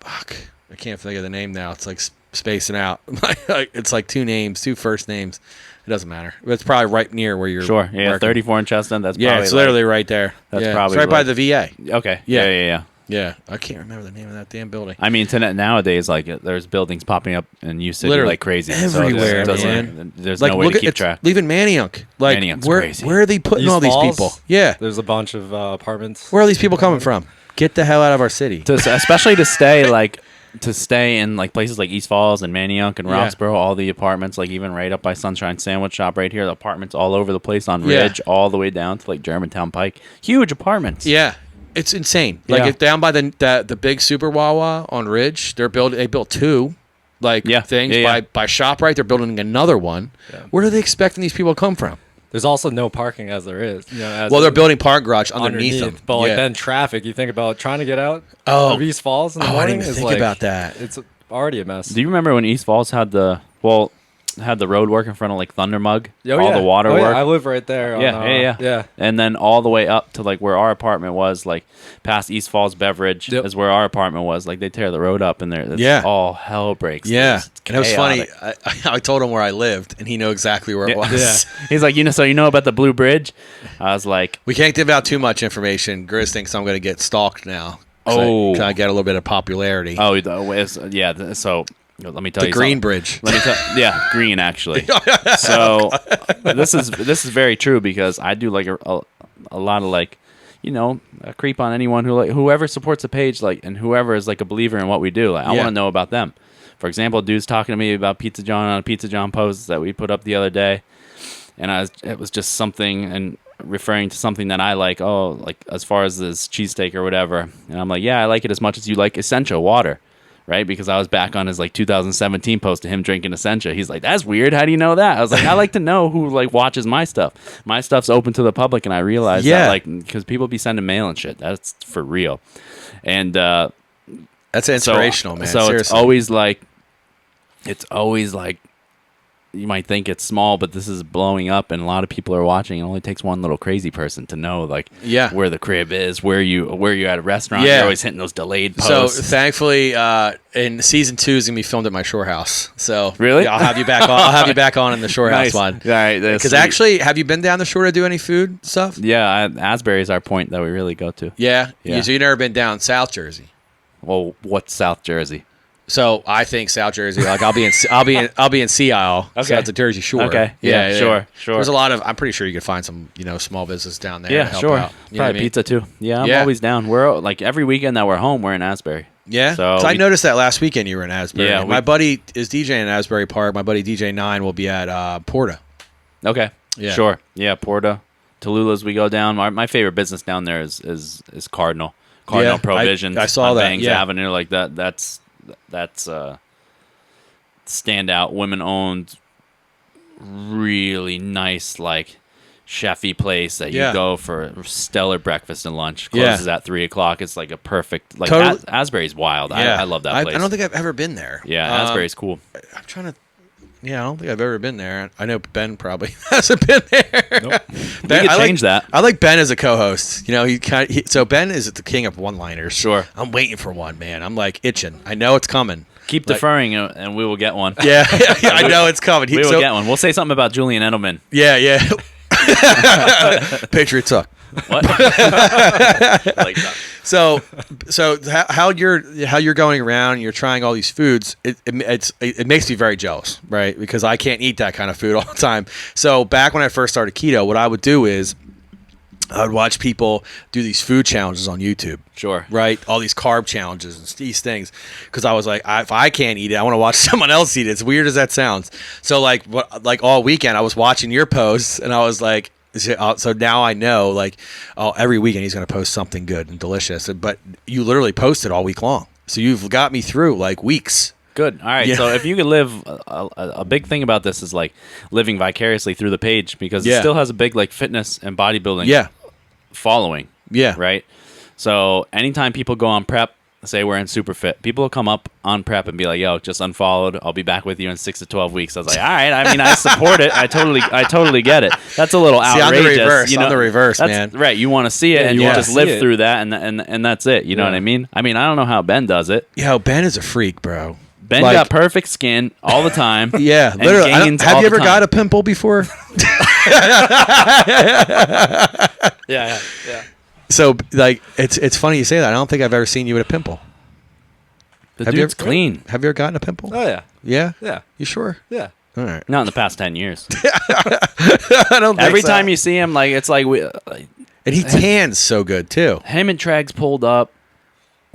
Fuck, I can't think of the name now. It's like spacing out. It's like 2 first names. It doesn't matter. It's probably right near where you're. Sure. Yeah, working. 34 in Chestnut. That's Yeah, probably it's literally right there. that's yeah. probably it's right by like- the VA. Okay. Yeah. Yeah. Yeah, I can't remember the name of that damn building. I mean, nowadays, like there's buildings popping up in U City Literally like crazy everywhere, so it man. there's no way to keep track. Leaving Manayunk. Like Manayunk's where crazy. are they putting East all these Falls? people? Yeah, There's a bunch of apartments. where are these people coming from? Get the hell out of our city. Especially to stay in like places like East Falls and Manayunk and Yeah. Roxborough, all the apartments, like even right up by Sunshine Sandwich Shop right here, the apartments all over the place on Yeah. Ridge, all the way down to like Germantown Pike. Huge apartments. Yeah, it's insane. Like Yeah. if down by the big Super Wawa on Ridge, they built 2 things by ShopRite. They're building another one. Yeah. Where are they expecting these people to come from? There's also no parking as there is. Well, they're building park garage underneath them. But like Yeah. then traffic, you think about trying to get out Oh. of East Falls in the I morning. didn't even is think like, about that. It's already a mess. Do you remember when East Falls had the road work in front of like Thunder Mug? Oh, all yeah. the water Oh, yeah. work. I live right there. Yeah. And then all the way up to like where our apartment was, like past East Falls Beverage Yep. is where our apartment was. Like they tear the road up and there. Yeah. All hell breaks Yeah, loose. It's and it was funny. chaotic. I told him where I lived, and he knew exactly where it was. Yeah. He's like, so you know about the Blue Bridge? I was like, We can't give out too much information. Grizz thinks I'm going to get stalked now. Oh. Trying to get a little bit of popularity. so let me tell the you Green something. Bridge. Let me tell, yeah, green actually. So this is very true because I do like a lot of like, a creep on anyone whoever supports a page and whoever is like a believer in what we do. Like I want to know about them. For example, a dude's talking to me about Pizza John on a Pizza John post that we put up the other day, and it was just something and referring to something that I like. Oh, like as far as this cheesesteak or whatever, and I'm like, yeah, I like it as much as you like Essentia water. Right, because I was back on his 2017 post of him drinking Essentia. He's like, "That's weird. How do you know that?" I was like, "I like to know who watches my stuff. My stuff's open to the public, and I realize that because people be sending mail and shit. That's for real." And That's inspirational, man. So Seriously. it's always like you might think it's small, but this is blowing up, and a lot of people are watching. It only takes one little crazy person to know, like, where the crib is, where you're at a restaurant. You're always hitting those delayed posts. So thankfully, in season 2 is gonna be filmed at my shore house. So really, I'll have you back on. I'll have you back on in the shore house one. All right, because actually, have you been down the shore to do any food stuff? Yeah, Asbury is our point that we really go to. Yeah. So you've never been down South Jersey? Well, what's South Jersey? So I think South Jersey, like I'll be in Sea Isle. Okay. So that's a Jersey Shore. Okay. Yeah. Sure. There's a lot of. I'm pretty sure you could find some, small business down there. Yeah. To help Sure. out. Probably pizza too. Yeah. I'm always down. We're like every weekend that we're home, we're in Asbury. Yeah. So I noticed that last weekend you were in Asbury. Yeah. My buddy is DJing in Asbury Park. My buddy DJ 9 will be at Porta. Okay. Yeah. Sure. Yeah. Porta, Tallulah's. We go down. My favorite business down there is Cardinal. Provisions. I saw on that. Bangs Avenue, like that. That's standout, women-owned, really nice, like chefy place that you go for stellar breakfast and lunch. Closes at 3:00. It's like a perfect. Like Totally. Asbury's wild. I love that place. I don't think I've ever been there. Yeah, Asbury's cool. I'm trying to. Yeah, I don't think I've ever been there. I know Ben probably hasn't been there. Nope. Ben, we could change that. I like Ben as a co-host. So Ben is the king of one-liners. Sure. I'm waiting for one, man. I'm like itching. I know it's coming. Keep deferring, and we will get one. Yeah, I know it's coming. We will get one. We'll say something about Julian Edelman. Yeah. Patriots suck. What? Like that. So how you're going around, you're trying all these foods. It makes me very jealous, right? Because I can't eat that kind of food all the time. So back when I first started keto, what I would do is I would watch people do these food challenges on YouTube. Sure. Right? All these carb challenges and these things. Because I was like, if I can't eat it, I want to watch someone else eat it. As weird as that sounds. So like all weekend, I was watching your posts, and I was like, so now I know, like, every weekend he's going to post something good and delicious. But you literally post it all week long. So you've got me through, like, weeks. Good. All right. Yeah. So if you could live, a big thing about this is, like, living vicariously through the page, because it still has a big, like, fitness and bodybuilding following. Yeah. Right? So anytime people go on prep, say we're in super fit, people will come up on prep and be like, yo, just unfollowed, I'll be back with you in 6 to 12 weeks. I was like, all right. I mean, I support it. I totally get it. That's a little outrageous. On the reverse, man. Right. You want to see it, and you just live through that, and that's it. You know what I mean? I mean, I don't know how Ben does it. Yo, Ben is a freak, bro. Ben got perfect skin all the time. Yeah, literally. Have you ever got a pimple before? Yeah. So, like, it's funny you say that. I don't think I've ever seen you with a pimple. The dude's clean. Have you ever gotten a pimple? Oh, yeah. Yeah? Yeah. You sure? Yeah. All right. Not in the past 10 years. I don't think Every so. time you see him, like, it's like... And he tans so good, too. Him and Tregs pulled up.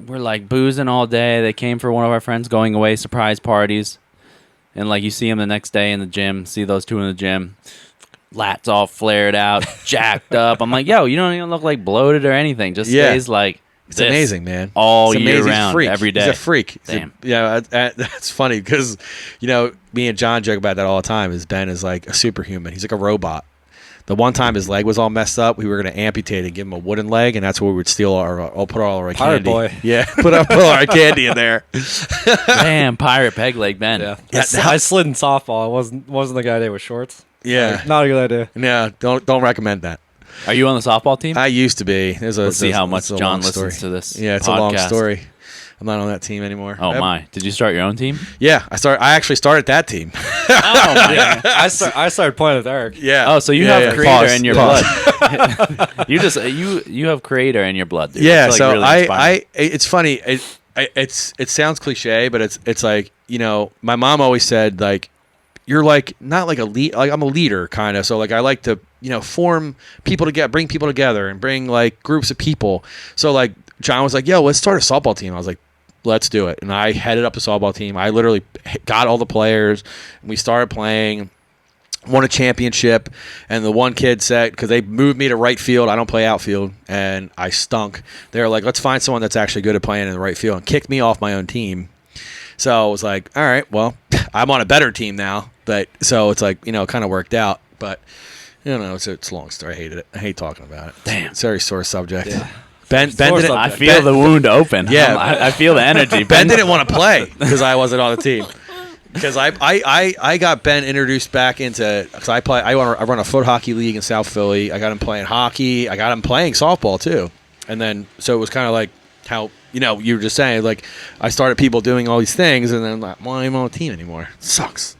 We're, like, boozing all day. They came for one of our friends' going away surprise parties. And, like, you see him the next day in the gym. See those two in the gym. Lats all flared out, jacked up. I'm like, yo, you don't even look like bloated or anything. Just stays like it's amazing, man. All it's year amazing. round, Freak. every day. He's a freak. Damn. That's funny because, me and John joke about that all the time. Is Ben is like a superhuman. He's like a robot. The one time his leg was all messed up, we were going to amputate it and give him a wooden leg, and that's where we would steal put all our Pirate candy. boy. Yeah, put all our candy in there. Damn, pirate peg leg Ben. Yeah. I slid in softball. I wasn't the guy there with shorts. Yeah, not a good idea. Yeah, don't recommend that. Are you on the softball team? I used to be. Let's see how much John listens to this. Yeah, it's podcast. a long story. I'm not on that team anymore. Oh my! Did you start your own team? Yeah, I actually started that team. Oh my! I started playing with Eric. Yeah. Oh, so you have creator in your blood. You have creator in your blood. Dude. Yeah. Like so really it's funny. It sounds cliche, but it's like, my mom always said, like, you're like not like a lead, like I'm a leader kind of. So like I like to form people together, bring people together, and bring like groups of people. So like John was like, yo, let's start a softball team. I was like, let's do it. And I headed up the softball team. I literally got all the players, and we started playing, won a championship. And the one kid said, because they moved me to right field, I don't play outfield, and I stunk. They were like, let's find someone that's actually good at playing in the right field, and kicked me off my own team. So I was like, all right, well, I'm on a better team now. But so it's like, it kind of worked out. But, it's a long story. I hated it. I hate talking about it. Damn. It's a very sore subject. Yeah. Ben didn't. I feel the wound open. Yeah. I feel the energy. Ben didn't want to play because I wasn't on the team. Because I got Ben introduced back into, because I run a foot hockey league in South Philly. I got him playing hockey. I got him playing softball too. And then so it was kind of like how you were just saying, like I started people doing all these things, and then like, well, I'm on a team anymore. It sucks.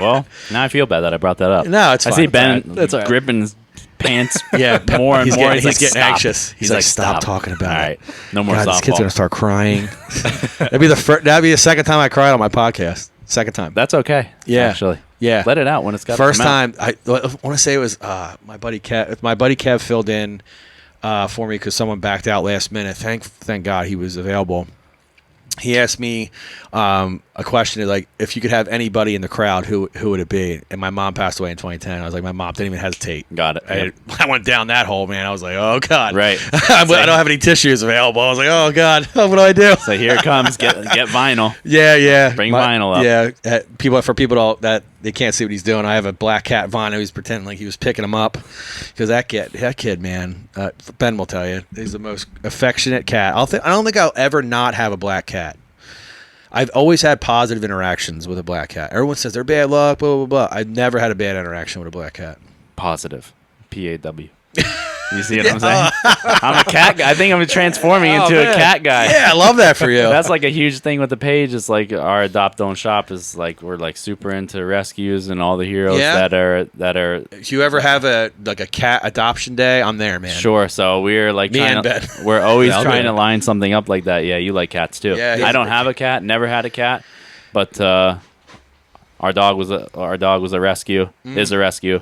Well, now I feel bad that I brought that up. No, it's fine. I see Ben right. gripping his pants. Yeah, more and more. He's getting stop. anxious. He's like, stop talking about All it. right, no more God, softball. this kid's gonna start crying. That'd be the second time I cried on my podcast. Second time. That's okay. Yeah. Actually. Yeah. Let it out when it's got First to come out. time, I want to say it was my buddy Kev. My buddy Kev filled in for me because someone backed out last minute. Thank God he was available. He asked me a question like, if you could have anybody in the crowd, who would it be? And my mom passed away in 2010. I was like, my mom didn't even hesitate. Got it. I went down that hole, man. I was like, oh God. Right. I don't have any tissues available. I was like, oh God, what do I do? So here it comes. Get vinyl. Yeah. Bring vinyl up. Yeah. For people that they can't see what he's doing, I have a black cat vinyl. He's pretending like he was picking him up because that kid, man, Ben will tell you, he's the most affectionate cat. I don't think I'll ever not have a black cat. I've always had positive interactions with a black cat. Everyone says they're bad luck, blah, blah, blah. I've never had a bad interaction with a black cat. Positive. PAW. You see what I'm saying? I'm a cat guy. I think I'm transforming into a cat guy. Yeah, I love that for you. That's like a huge thing with the page. It's like our adopt don't shop is like we're like super into rescues and all the heroes that are. If you ever have a cat adoption day, I'm there, man. Sure. So we're like we're always trying to line something up like that. Yeah, you like cats too. Yeah, I don't have a cat. Never had a cat, but our dog was a rescue. Is a rescue.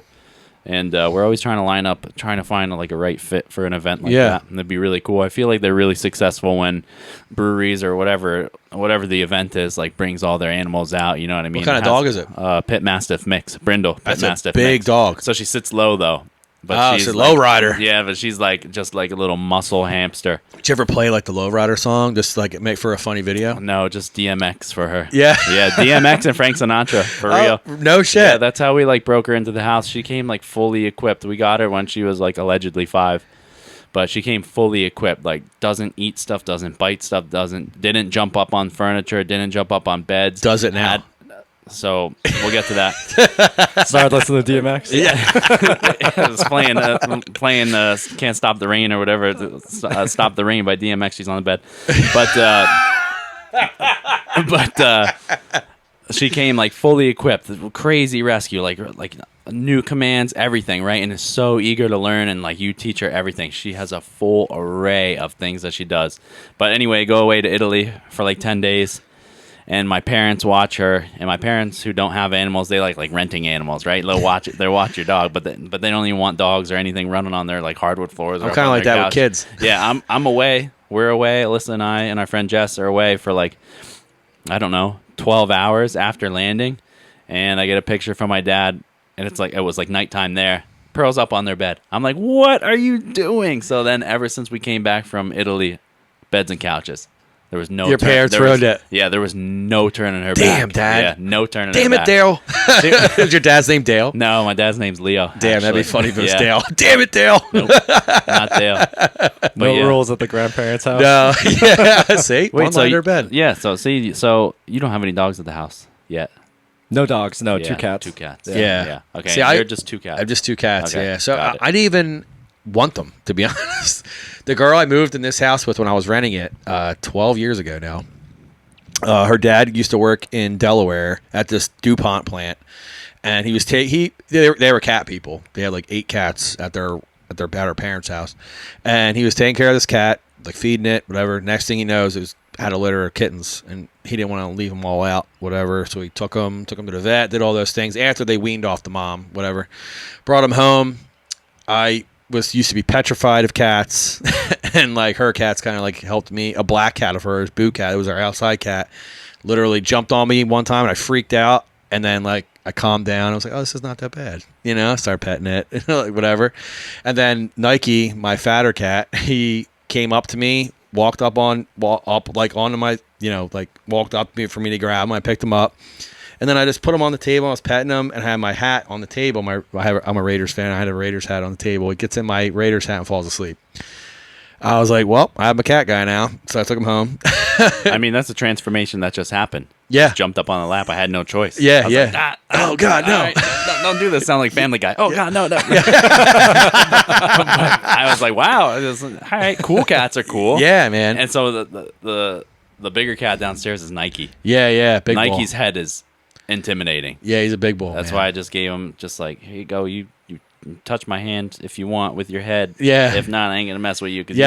And we're always trying to line up, trying to find like a right fit for an event like that. And it'd be really cool. I feel like they're really successful when breweries or whatever the event is, like brings all their animals out. You know what I mean? What kind of dog is it? Pit Mastiff mix, Brindle. That's Mastiff a big mix. dog. So she sits low though. But she's a low rider. Yeah, but she's like just like a little muscle hamster. Did you ever play like the low rider song, just like make for a funny video? No, just DMX for her. Yeah, yeah, DMX and Frank Sinatra for real. No shit. Yeah, that's how we like broke her into the house. She came like fully equipped. We got her when she was like allegedly 5, but she came fully equipped. Like doesn't eat stuff, doesn't bite stuff, didn't jump up on furniture, didn't jump up on beds. Does it now? So we'll get to that. Started listening to DMX. Yeah, I was playing "Can't Stop the Rain" or whatever. "Stop the Rain" by DMX. She's on the bed, but she came like fully equipped, crazy rescue, like new commands, everything, right? And is so eager to learn, and like you teach her everything. She has a full array of things that she does. But anyway, go away to Italy for like 10 days. And my parents watch her, and my parents who don't have animals, they like renting animals, right? They'll watch your dog, but they don't even want dogs or anything running on their like hardwood floors. I'm kind of like that with kids. Yeah, I'm away. We're away. Alyssa and I and our friend Jess are away for like, I don't know, 12 hours after landing, and I get a picture from my dad, and it was like nighttime there. Pearl's up on their bed. I'm like, what are you doing? So then, ever since we came back from Italy, beds and couches. There was no. Your parents ruined it. Yeah, there was no turning her back. Damn, Dad. Yeah, no turning. Damn her it, back. Dale. Is your dad's name Dale? No, my dad's name's Leo. Damn, actually. that'd be funny if it was Yeah. Dale. Damn it, Dale. Nope, not Dale. But No yeah. rules at the grandparents' house. No. Yeah. See, one so under bed. Yeah, so you don't have any dogs at the house yet. No dogs. No, Yeah, 2 cats. 2 cats. Yeah. Okay. See, you're just 2 cats. I'm just 2 cats. Okay, Yeah. So got it. I didn't even want them, to be honest. The girl I moved in this house with when I was renting it 12 years ago now. Her dad used to work in Delaware at this DuPont plant, and he was they were cat people. They had like 8 cats at her parents' house, and he was taking care of this cat, like feeding it, whatever. Next thing he knows, it had a litter of kittens, and he didn't want to leave them all out, whatever. So he took them to the vet, did all those things. After they weaned off the mom, whatever, brought them home. I used to be petrified of cats, and like her cats kind of like helped me. A black cat of hers, Boo Cat, it was our outside cat, literally jumped on me one time, and I freaked out, and then like I calmed down. I was like, oh, this is not that bad, started petting it, like whatever. And then Nike, my fatter cat, he came up to me, walked up onto my, walked up for me to grab him. I picked him up. And then I just put him on the table. I was petting him and I had my hat on the table. I'm a Raiders fan. I had a Raiders hat on the table. He gets in my Raiders hat and falls asleep. I was like, well, I have my cat guy now. So I took him home. I mean, that's a transformation that just happened. Yeah. Just jumped up on the lap. I had no choice. Yeah, I was yeah. like, Oh, God, no. right, don't do this. Sound like Family Guy. Oh, God, no. I was like, wow. All right, cool cats are cool. Yeah, man. And so the bigger cat downstairs is Nike. Yeah, big bull. Nike's head is intimidating. Yeah, he's a big bull. That's man. why I just gave him just like, here you go. You touch my hand if you want with your head. Yeah. If not, I ain't gonna mess with you because you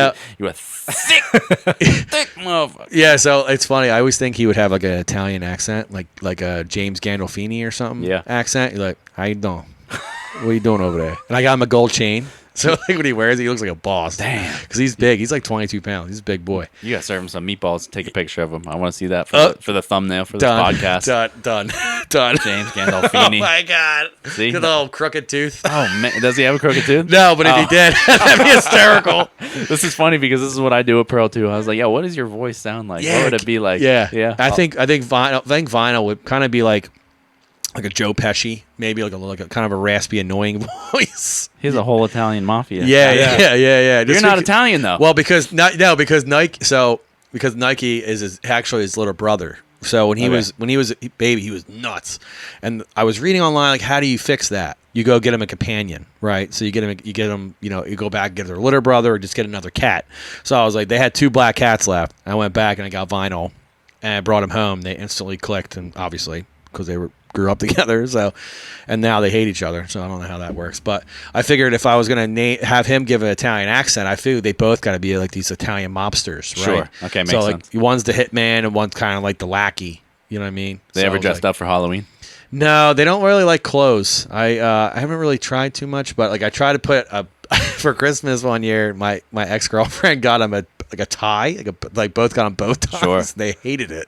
a thick motherfucker. Yeah, so it's funny. I always think he would have like an Italian accent, like a James Gandolfini or something. Yeah. Accent. You're like, how you doing? What are you doing over there? And I got him a gold chain. So like when he wears it, he looks like a boss. Damn. Because he's big. He's like 22 pounds. He's a big boy. You gotta serve him some meatballs and take a picture of him. I want to see that for the thumbnail for this podcast. Done. James Gandolfini. Oh my God. See? Good old crooked tooth. Oh man, does he have a crooked tooth? No, but if he did, that'd be hysterical. This is funny because this is what I do with Pearl too. I was like, yo, what does your voice sound like? What would it be like? Yeah. I think Vinyl would kind of be like a Joe Pesci, maybe like a kind of a raspy, annoying voice. He's a whole Italian mafia. Yeah. You're not Italian though. Well, because Nike is actually his little brother. So when he was a baby, he was nuts. And I was reading online like, how do you fix that? You go get him a companion, right? So you get him, you go back and get their litter brother, or just get another cat. So I was like, they had 2 black cats left. I went back and I got Vinyl, and I brought him home. They instantly clicked, and obviously because they grew up together. So, and now they hate each other. So I don't know how that works. But I figured if I was gonna have him give an Italian accent, I figured they both got to be like these Italian mobsters, right? Sure. Okay, makes so sense. like one's the hitman and one's kind of like the lackey. You know what I mean? They So ever I was dressed like, up for Halloween? No, they don't really like clothes. I haven't really tried too much, but like I tried to put for Christmas one year. My ex-girlfriend got him a tie, like both got him both ties. Sure. They hated it.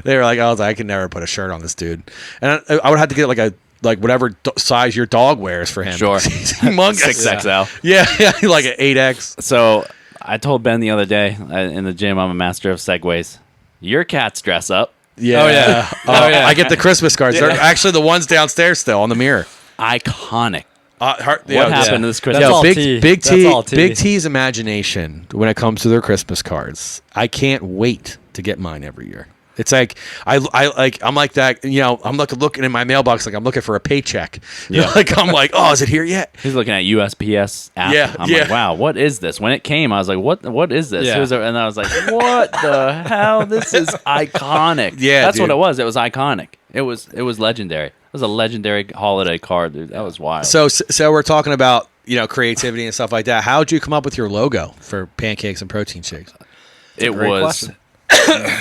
They were like, I could never put a shirt on this dude, and I would have to get like whatever size your dog wears for him. Sure. He's humongous. 6XL. Yeah, like an 8X. So I told Ben the other day in the gym, I'm a master of segues. Your cats dress up. Yeah. Oh, yeah. Oh, yeah. I get the Christmas cards. They're actually the ones downstairs still on the mirror. Iconic. What happened to this Christmas? That's all Big T. Big That's T, all T. Big T's imagination when it comes to their Christmas cards. I can't wait to get mine every year. It's like I'm like that. I'm looking in my mailbox like I'm looking for a paycheck. Yeah. I'm like, oh, is it here yet? He's looking at USPS app. Yeah, I'm yeah. like, wow, what is this? When it came, I was like, what is this? Yeah. And I was like, what the hell? This is iconic. Yeah, that's dude. what it was. It was iconic. It was legendary. It was a legendary holiday card, dude. That was wild. So we're talking about creativity and stuff like that. How did you come up with your logo for Pancakes and Protein Shakes? It great was question.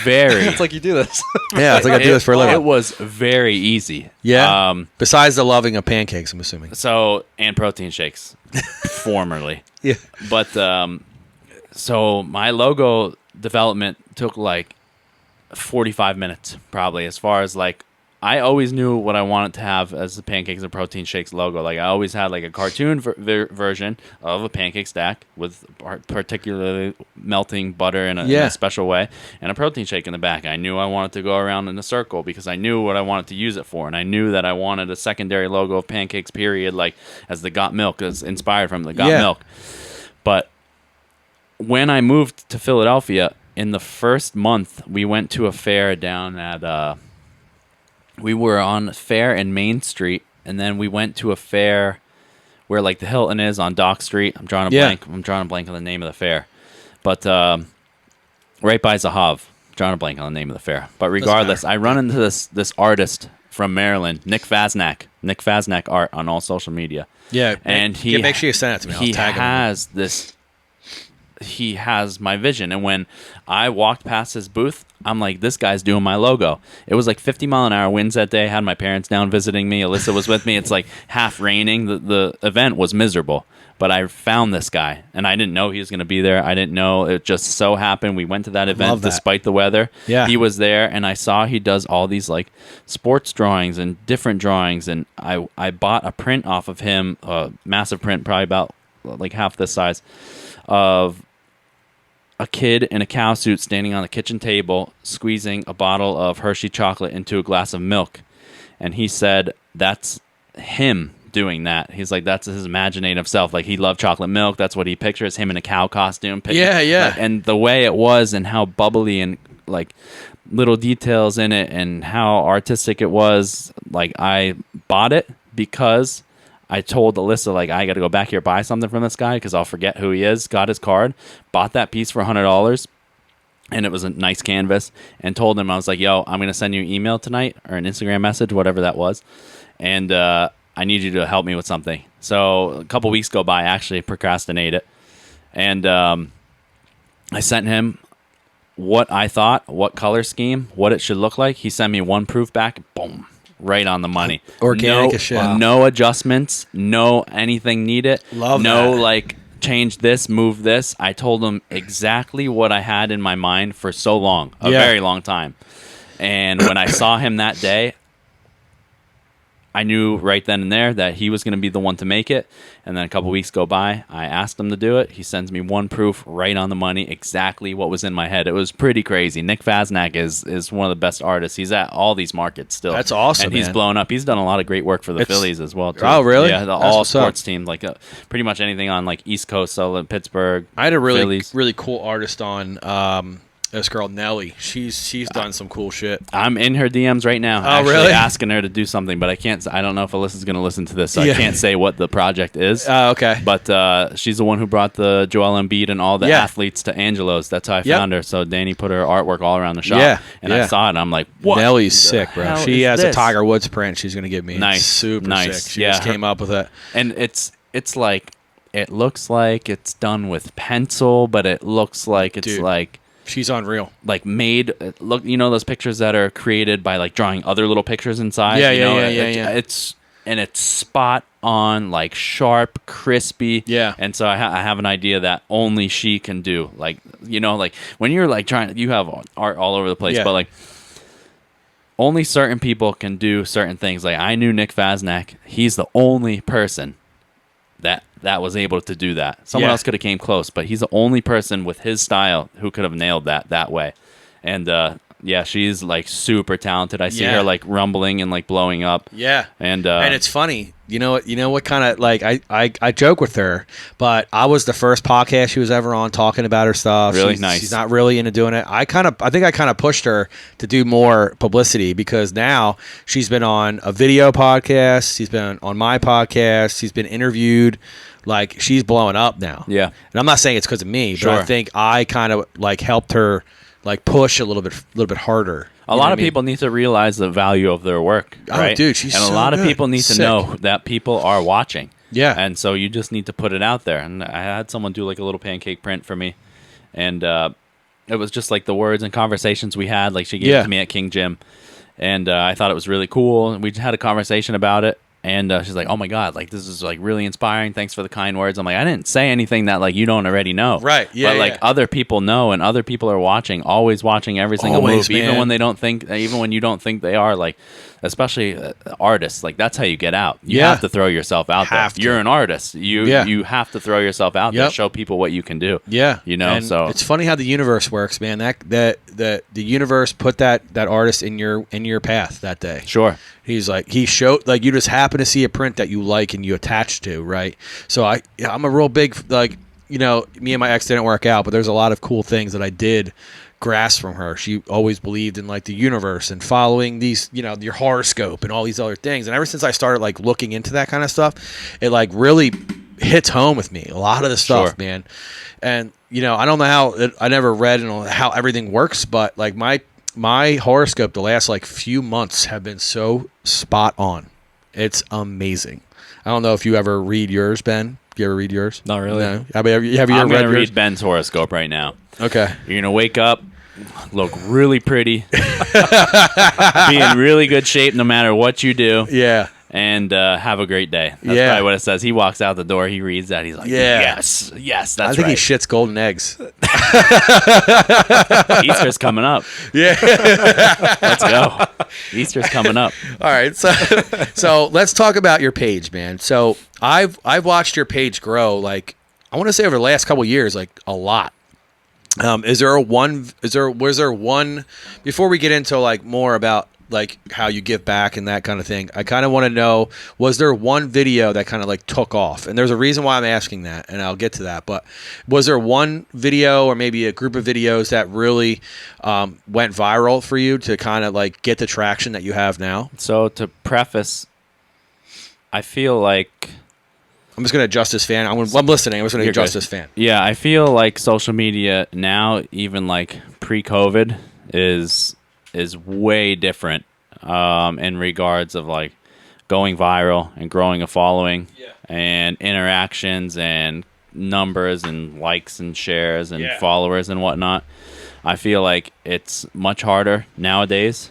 very. It's like you do this. Yeah, it's like I do this for a living. It was very easy. Yeah. Besides the loving of pancakes, I'm assuming. So and protein shakes, formerly. Yeah. But so my logo development took like 45 minutes, probably. As far as like, I always knew what I wanted to have as the Pancakes and Protein Shakes logo. Like I always had like a cartoon version of a pancake stack with particularly melting butter in a special way, and a protein shake in the back. I knew I wanted to go around in a circle because I knew what I wanted to use it for, and I knew that I wanted a secondary logo of pancakes, period, like as the Got Milk, is inspired from the Got Milk. But when I moved to Philadelphia, in the first month, we went to a fair down at we were on Fair and Main Street, and then we went to a fair where like the Hilton is on Dock Street. I'm drawing a blank. I'm drawing a blank on the name of the fair, but right by Zahav. Drawing a blank on the name of the fair. But regardless, I run into this artist from Maryland, Nick Fasnack art on all social media. Yeah, and make sure you send it to me. I'll tag him. He has my vision, and when I walked past his booth, I'm like, this guy's doing my logo. It was like 50-mile-an-hour winds that day. I had my parents down visiting me. Alyssa was with me. It's like half raining. The event was miserable, but I found this guy, and I didn't know he was going to be there. I didn't know. It just so happened we went to that event despite the weather. Yeah. He was there, and I saw he does all these like sports drawings and different drawings, and I bought a print off of him, a massive print, probably about like half this size, of a kid in a cow suit standing on the kitchen table squeezing a bottle of Hershey chocolate into a glass of milk. And he said that's him doing that. He's like, that's his imaginative self. Like, he loved chocolate milk. That's what he pictures, him in a cow costume. Yeah. And the way it was and how bubbly and like little details in it and how artistic it was. Like, I bought it because I told Alyssa, like, I got to go back here, buy something from this guy because I'll forget who he is. Got his card, bought that piece for $100, and it was a nice canvas, and told him, I was like, yo, I'm going to send you an email tonight or an Instagram message, whatever that was, and I need you to help me with something. So a couple weeks go by, I actually procrastinate it, and I sent him what I thought, what color scheme, what it should look like. He sent me one proof back, boom. Right on the money. Organic as shit. No adjustments. No anything needed. Love no, that. like, change this, move this. I told him exactly what I had in my mind for so long. A very long time. And when I saw him that day, I knew right then and there that he was going to be the one to make it. And then a couple weeks go by. I asked him to do it. He sends me one proof right on the money, exactly what was in my head. It was pretty crazy. Nick Fasnacht is one of the best artists. He's at all these markets still. That's awesome, and he's man. blown up. He's done a lot of great work for the Phillies as well, too. Oh, really? Yeah, That's all what's sports up. teams, like pretty much anything on like East Coast, so Pittsburgh. I had a Phillies. really cool artist on. This girl Nelly, she's done some cool shit. I'm in her DMs right now. Oh, actually really? asking her to do something, but I can't. I don't know if Alyssa's going to listen to this, so I can't say what the project is. Oh, okay. But she's the one who brought the Joel Embiid and all the athletes to Angelo's. That's how I found her. So Danny put her artwork all around the shop. And I saw it, and I'm like, what? Nelly's sick, bro. She has a this? Tiger Woods print she's going to give me. Nice. Super Nice. sick. She just came up with it. And it's like, it looks like it's done with pencil, but it looks like it's like... She's unreal. Like made look, you know those pictures that are created by like drawing other little pictures inside. Yeah, you know? yeah. It's spot on, like sharp, crispy. Yeah. And so I have an idea that only she can do. Like, you know, like when you're like trying, you have art all over the place, but like only certain people can do certain things. Like I knew Nick Fasnacht. He's the only person that was able to do that. Someone else could have came close, but he's the only person with his style who could have nailed that way. And she's like super talented. I see her like rumbling and like blowing up. Yeah. And it's funny. You know what kind of like I joke with her, but I was the first podcast she was ever on talking about her stuff. Really nice. She's not really into doing it. I think I kind of pushed her to do more publicity because now she's been on a video podcast. She's been on my podcast. She's been interviewed. Like she's blowing up now. Yeah. And I'm not saying it's because of me, but I think I kind of like helped her like push a little bit harder. A lot of people need to realize the value of their work, right? Oh, dude, she's and so a lot of good. people need to know that people are watching. Yeah. And so you just need to put it out there. And I had someone do like a little pancake print for me. And it was just like the words and conversations we had. Like she gave it to me at King Jim. And I thought it was really cool. And we had a conversation about it. And she's like, oh, my God, like, this is, like, really inspiring. Thanks for the kind words. I'm like, I didn't say anything that, like, you don't already know. Right, yeah, But, like, other people know, and other people are watching, always watching every single move. Man. Even when they don't think, even when you don't think they are, like, especially artists, like, that's how you get out. You have to throw yourself out there. You're an artist. You have to throw yourself out there, show people what you can do. Yeah. You know, and so. It's funny how the universe works, man. That the universe put that artist in your path that day. Sure. He's like, he showed, like, you just happen to see a print that you like and you attach to, right? So I'm a real big, like, you know, me and my ex didn't work out, but there's a lot of cool things that I did grasp from her. She always believed in, like, the universe and following these, you know, your horoscope and all these other things. And ever since I started, like, looking into that kind of stuff, it, like, really hits home with me. A lot of the stuff, man. And, you know, I don't know I never read how everything works, but, like, my horoscope the last like few months have been so spot on. It's amazing. I don't know if you ever read yours, Ben. Do you ever read yours? Not really. No. Have you ever I'm read going to yours? read Ben's horoscope right now. Okay. You're going to wake up, look really pretty, be in really good shape no matter what you do. Yeah. And have a great day. That's probably what it says. He walks out the door. He reads that. He's like, yes, that's right. I think he shits golden eggs. Easter's coming up. Yeah. Let's go. Easter's coming up. All right. So let's talk about your page, man. So I've watched your page grow, like, I want to say over the last couple of years, like a lot. Was there one before we get into like more about like how you give back and that kind of thing. I kind of want to know, was there one video that kind of like took off? And there's a reason why I'm asking that, and I'll get to that. But was there one video or maybe a group of videos that really went viral for you to kind of like get the traction that you have now? So to preface, I feel like I'm just going to adjust this fan. I'm listening. I'm just going to adjust this fan. Yeah, I feel like social media now, even like pre-COVID, is way different in regards of like going viral and growing a following and interactions and numbers and likes and shares and followers and whatnot. I feel like it's much harder nowadays,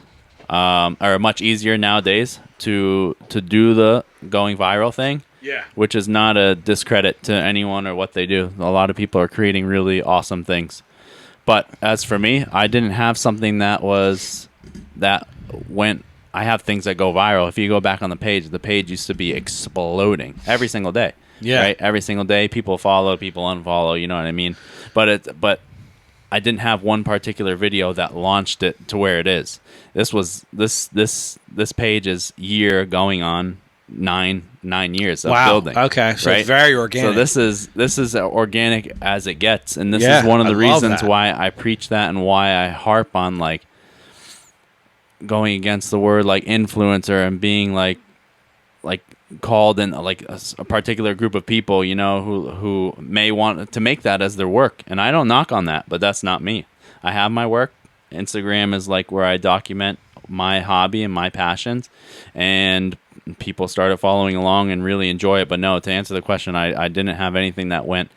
or much easier nowadays to do the going viral thing. Yeah. Which is not a discredit to anyone or what they do. A lot of people are creating really awesome things. But as for me, I didn't have something that went. I have things that go viral. If you go back on the page used to be exploding every single day. Yeah. Right? Every single day, people follow, people unfollow. You know what I mean? But I didn't have one particular video that launched it to where it is. This page is year going on 9 years of building. Okay, so right? It's very organic. So this is organic as it gets, and this is one of the reasons why I preach that and why I harp on like going against the word like influencer and being like called in like a particular group of people, you know, who may want to make that as their work, and I don't knock on that, but that's not me. I have my work. Instagram is like where I document my hobby and my passions, and people started following along and really enjoy it. But no, to answer the question, I didn't have anything that went.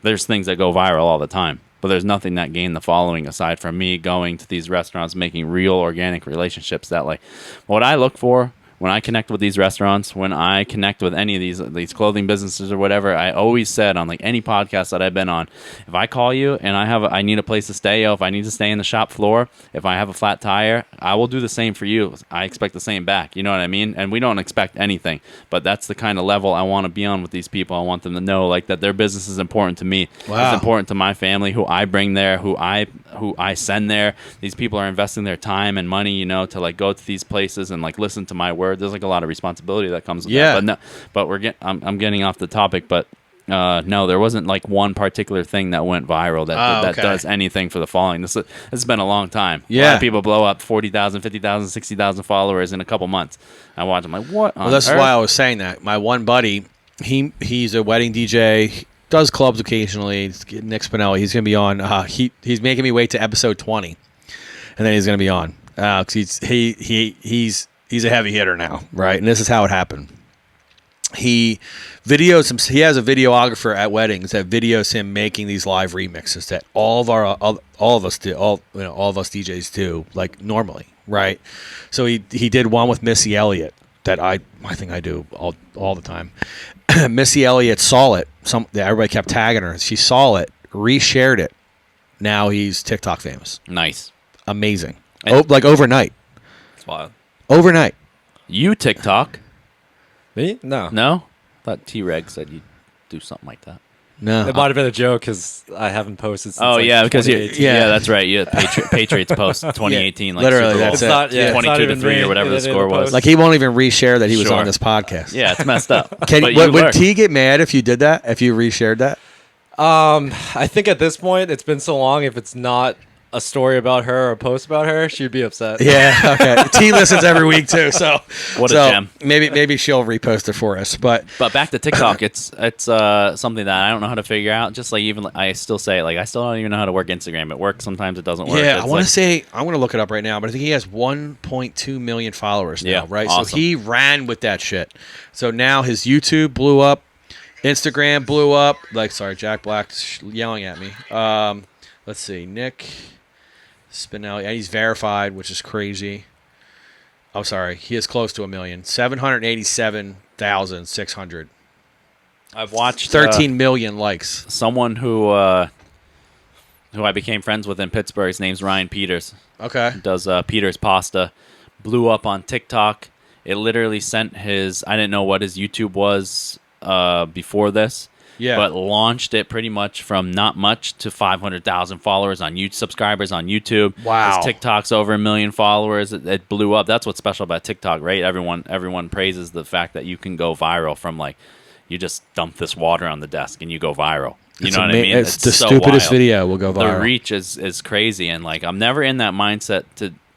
There's things that go viral all the time, but there's nothing that gained the following aside from me going to these restaurants, making real organic relationships. That like what I look for when I connect with these restaurants, when I connect with any of these clothing businesses or whatever, I always said on like any podcast that I've been on, if I call you and I need a place to stay, if I need to stay in the shop floor, if I have a flat tire, I will do the same for you. I expect the same back. You know what I mean? And we don't expect anything, but that's the kind of level I want to be on with these people. I want them to know like that their business is important to me. Wow. It's important to my family, who I bring there, who I send there. These people are investing their time and money, you know, to like go to these places and like listen to my word. There's like a lot of responsibility that comes with that. But no, but I'm getting off the topic, but no, there wasn't like one particular thing that went viral that does anything for the following. This has been a long time. Yeah. A lot of people blow up 40,000, 50,000, 60,000 followers in a couple months. I watch them like, what on that's earth? Why I was saying that. My one buddy, he's a wedding DJ, does clubs occasionally. Nick Spinelli, he's going to be on. He's making me wait to episode 20, and then he's going to be on. 'Cause he's a heavy hitter now, right? And this is how it happened. He has a videographer at weddings that videos him making these live remixes that all of us DJs do like normally, right? So he did one with Missy Elliott that I think I do all the time. Missy Elliott saw it. Everybody kept tagging her. She saw it, reshared it. Now he's TikTok famous. Nice, amazing. Like overnight. That's wild. Overnight. You TikTok? Me? No. No? I thought T-Reg said you'd do something like that. No. It might have been a joke because I haven't posted since because that's right. You Patriots post 2018 like literally Super Bowl. that's it. Not, 22-3 or whatever the score was. Like he won't even reshare that he was on this podcast. Yeah, it's messed up. Would T get mad if you did that? If you reshared that? I think at this point it's been so long. If it's not a story about her or a post about her, she'd be upset. Yeah, okay. T listens every week too, so what a gem. Maybe she'll repost it for us. But back to TikTok, it's something that I don't know how to figure out. Just like even I still say it, like I still don't even know how to work Instagram. It works sometimes, it doesn't work. Yeah, I want to say I'm going to look it up right now, but I think he has 1.2 million followers now, right? Awesome. So he ran with that shit. So now his YouTube blew up, Instagram blew up. Like, sorry, Jack Black's yelling at me. Let's see, Nick Spinelli, and he's verified, which is crazy. Oh, sorry, he is close to 1 million. 787,600. I've watched 13 million likes. Someone who I became friends with in Pittsburgh. His name's Ryan Peters. Okay, does Peters Pasta. Blew up on TikTok. It literally sent his. I didn't know what his YouTube was before this, Yeah. But launched it pretty much from not much to 500,000 followers on YouTube, subscribers on YouTube. Wow. His TikTok's over 1 million followers. It blew up. That's what's special about TikTok, right? Everyone praises the fact that you can go viral from like, you just dump this water on the desk and you go viral. You know what I mean? It's the so stupidest wild. video will go viral. The reach is crazy, and like I'm never in that mindset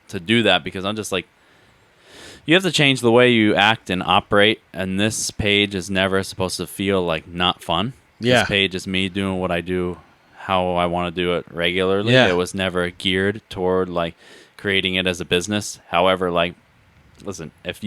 to do that because I'm just like, you have to change the way you act and operate, and this page is never supposed to feel like not fun. Yeah. This page is me doing what I do, how I want to do it regularly. Yeah. It was never geared toward like creating it as a business. However, like, listen, if